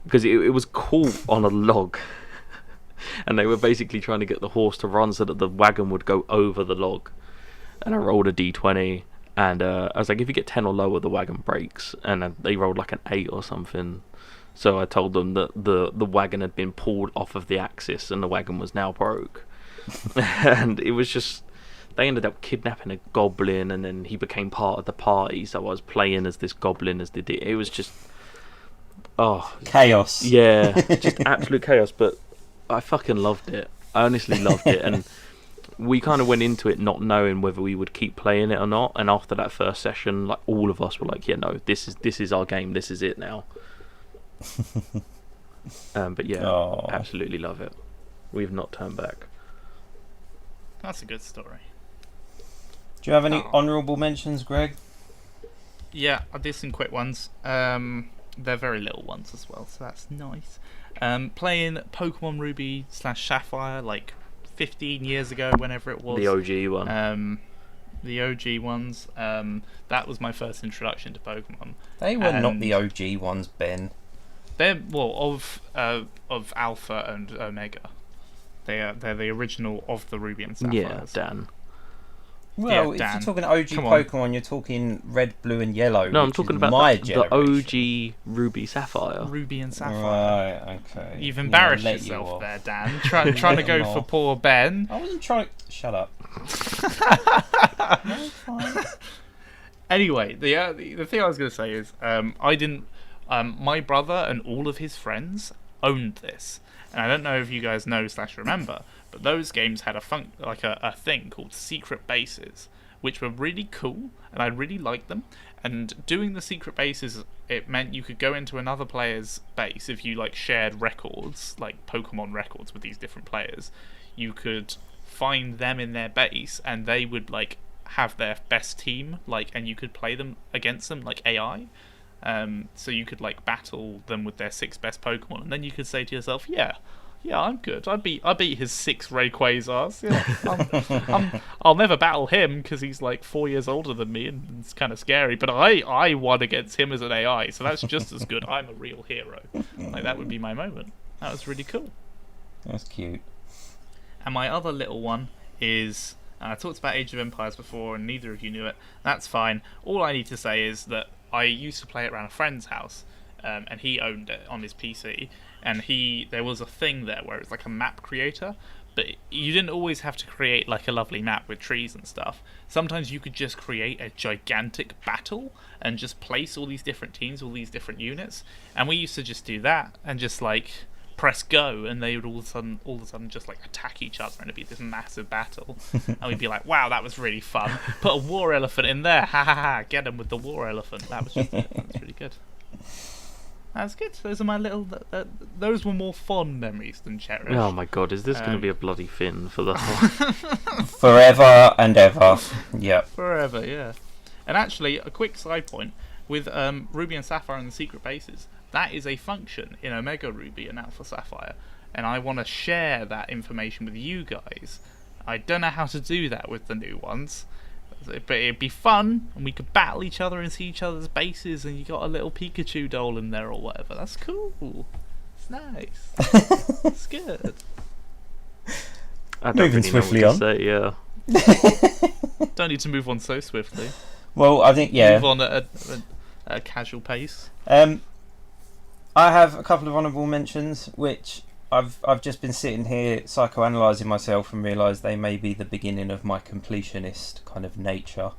[SPEAKER 1] because it was caught on a log. And they were basically trying to get the horse to run so that the wagon would go over the log. And I rolled a d20, and I was like, if you get 10 or lower, the wagon breaks. And they rolled like an 8 or something. So I told them that the wagon had been pulled off of the axis, and the wagon was now broke. And it was just, they ended up kidnapping a goblin, and then he became part of the party. So I was playing as this goblin as it was just,
[SPEAKER 4] chaos.
[SPEAKER 1] Yeah, just absolute chaos. But I fucking loved it. I honestly loved it. And we kind of went into it not knowing whether we would keep playing it or not. And after that first session, like, all of us were like, yeah, no, this is our game. This is it now. But yeah, absolutely love it. We've not turned back.
[SPEAKER 2] That's a good story.
[SPEAKER 4] Do you have any honourable mentions, Greg?
[SPEAKER 2] Yeah, I did some quick ones. They're very little ones as well, so that's nice. Playing Pokemon Ruby / Sapphire like 15 years ago, whenever it was.
[SPEAKER 1] The OG one.
[SPEAKER 2] The OG ones. That was my first introduction to Pokemon.
[SPEAKER 4] They were not the OG ones, Ben.
[SPEAKER 2] They're of Alpha and Omega. They're the original of the Ruby and Sapphires.
[SPEAKER 1] Yeah, Dan.
[SPEAKER 4] Well, if you're talking OG Pokemon, you're talking Red, Blue, and Yellow.
[SPEAKER 1] No, I'm talking about the OG Ruby Sapphire.
[SPEAKER 2] Ruby and Sapphire.
[SPEAKER 4] Right, okay.
[SPEAKER 2] You've embarrassed yourself there, Dan. Trying to go for poor Ben.
[SPEAKER 4] I wasn't trying. Shut up. No, fine.
[SPEAKER 2] Anyway, the thing I was going to say is, I didn't. My brother and all of his friends owned this, and I don't know if you guys know / remember, but those games had a thing called secret bases, which were really cool, and I really liked them. And doing the secret bases, it meant you could go into another player's base if you shared records, like Pokemon records with these different players. You could find them in their base, and they would have their best team, and you could play them against them like AI. So you could battle them with their 6 best Pokemon, and then you could say to yourself, yeah, I'm good. I beat his 6 Rayquazars. Yeah, I'll never battle him because he's 4 years older than me, and it's kind of scary. But I won against him as an AI, so that's just as good. I'm a real hero. That would be my moment. That was really cool.
[SPEAKER 4] That's cute.
[SPEAKER 2] And my other little one is, and I talked about Age of Empires before, and neither of you knew it. That's fine. All I need to say is that I used to play it around a friend's house, and he owned it on his PC. And there was a thing there where it was a map creator, but you didn't always have to create a lovely map with trees and stuff. Sometimes you could just create a gigantic battle and just place all these different teams, all these different units. And we used to just do that and just press go, and they would all of a sudden just attack each other, and it'd be this massive battle. And we'd be like, wow, that was really fun. Put a war elephant in there, ha ha ha, get him with the war elephant. That was really good. That's good. Those are my little. Those were more fond memories than cherished.
[SPEAKER 1] Oh my god, is this going to be a bloody fin for the whole?
[SPEAKER 4] Forever and ever. Yep.
[SPEAKER 2] Forever, yeah. And actually, a quick side point with Ruby and Sapphire and the secret bases. That is a function in Omega Ruby and Alpha Sapphire, and I want to share that information with you guys. I don't know how to do that with the new ones, but it'd be fun, and we could battle each other and see each other's bases, and you got a little Pikachu doll in there or whatever. That's cool. It's nice. It's good.
[SPEAKER 1] I don't
[SPEAKER 4] Moving
[SPEAKER 1] really know
[SPEAKER 4] swiftly
[SPEAKER 1] what
[SPEAKER 4] on.
[SPEAKER 1] to say, yeah.
[SPEAKER 2] Don't need to move on so swiftly.
[SPEAKER 4] Well, I think, yeah.
[SPEAKER 2] Move on at a casual pace.
[SPEAKER 4] I have a couple of honourable mentions, which I've just been sitting here psychoanalyzing myself and realised they may be the beginning of my completionist kind of nature.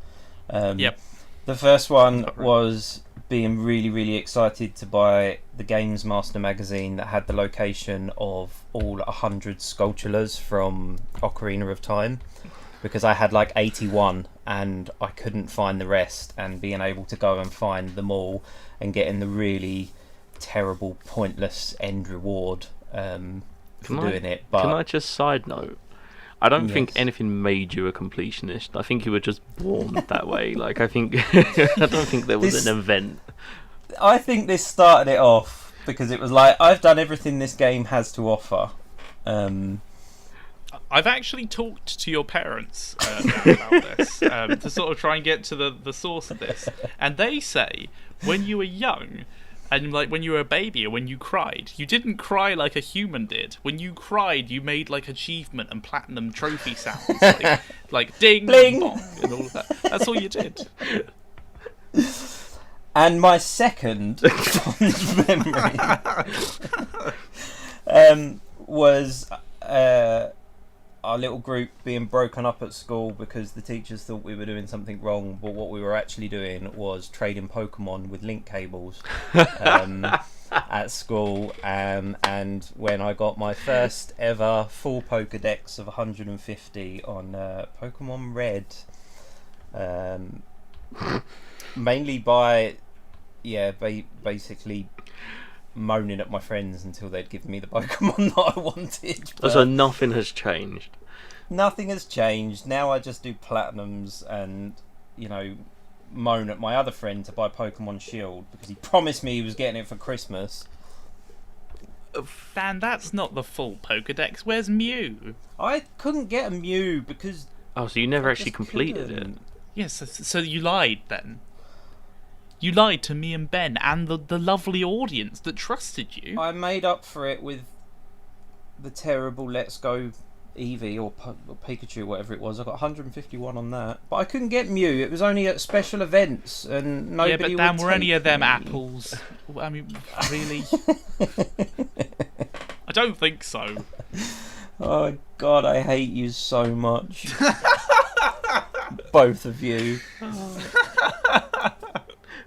[SPEAKER 2] Yep.
[SPEAKER 4] The first one was being really, really excited to buy the Games Master magazine that had the location of all 100 Skulltulas from Ocarina of Time, because I had like 81 and I couldn't find the rest, and being able to go and find them all and getting the really terrible, pointless end reward for doing it. But
[SPEAKER 1] can I just side note? I don't think anything made you a completionist. I think you were just born that way. Like, I don't think there was an event.
[SPEAKER 4] I think this started it off because it was like, I've done everything this game has to offer.
[SPEAKER 2] I've actually talked to your parents about this to sort of try and get to the source of this, and they say when you were young, and like when you were a baby or when you cried, you didn't cry like a human did. When you cried, you made like achievement and platinum trophy sounds, like ding,
[SPEAKER 4] bling,
[SPEAKER 2] bong, and all of that. That's all you did.
[SPEAKER 4] And my second fond memory was our little group being broken up at school because the teachers thought we were doing something wrong, but what we were actually doing was trading Pokemon with link cables at school. And when I got my first ever full Pokedex of 150 on Pokemon Red, mainly by basically moaning at my friends until they'd give me the Pokemon that I wanted.
[SPEAKER 1] So nothing has changed.
[SPEAKER 4] Nothing has changed. Now I just do platinums and, moan at my other friend to buy Pokemon Shield because he promised me he was getting it for Christmas.
[SPEAKER 2] Dan, that's not the full Pokedex. Where's Mew?
[SPEAKER 4] I couldn't get a Mew because...
[SPEAKER 1] Oh, so you never actually completed it?
[SPEAKER 2] Yes, so you lied then. You lied to me and Ben and the lovely audience that trusted you.
[SPEAKER 4] I made up for it with the terrible Let's Go Eevee or Pikachu, whatever it was. I got 151 on that. But I couldn't get Mew. It was only at special events and nobody would take me.
[SPEAKER 2] Yeah, but Dan, were any of them apples? I mean, really? I don't think so.
[SPEAKER 4] Oh, God, I hate you so much. Both of you.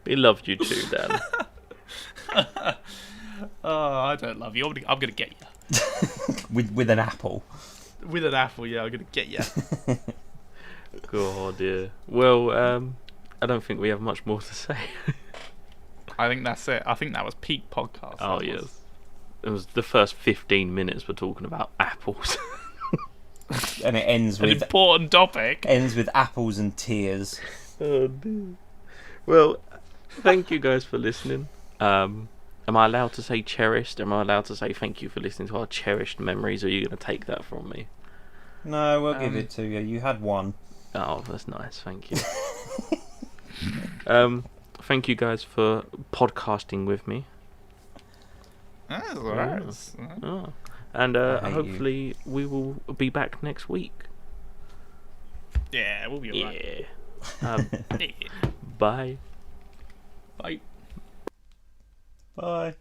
[SPEAKER 1] We loved you too, Dan.
[SPEAKER 2] Oh, I don't love you. I'm gonna get you.
[SPEAKER 4] with an apple.
[SPEAKER 2] With an apple, yeah, I'm gonna get you.
[SPEAKER 1] God, dear. Well, I don't think we have much more to say.
[SPEAKER 2] I think that's it. I think that was peak podcast.
[SPEAKER 1] Oh, yes. It was the first 15 minutes we're talking about apples.
[SPEAKER 4] And it ends with...
[SPEAKER 2] An important topic.
[SPEAKER 4] Ends with apples and tears.
[SPEAKER 1] Oh, dear. Well... Thank you guys for listening. Am I allowed to say cherished? Am I allowed to say thank you for listening to our cherished memories, or are you going to take that from me?
[SPEAKER 4] No, we'll give it to you. You had one.
[SPEAKER 1] Oh, that's nice. Thank you. Thank you guys for podcasting with me.
[SPEAKER 2] That's all right.
[SPEAKER 1] Oh. And hopefully we will be back next week.
[SPEAKER 2] Yeah, we'll be all right.
[SPEAKER 1] Bye.
[SPEAKER 2] Bye.
[SPEAKER 4] Bye.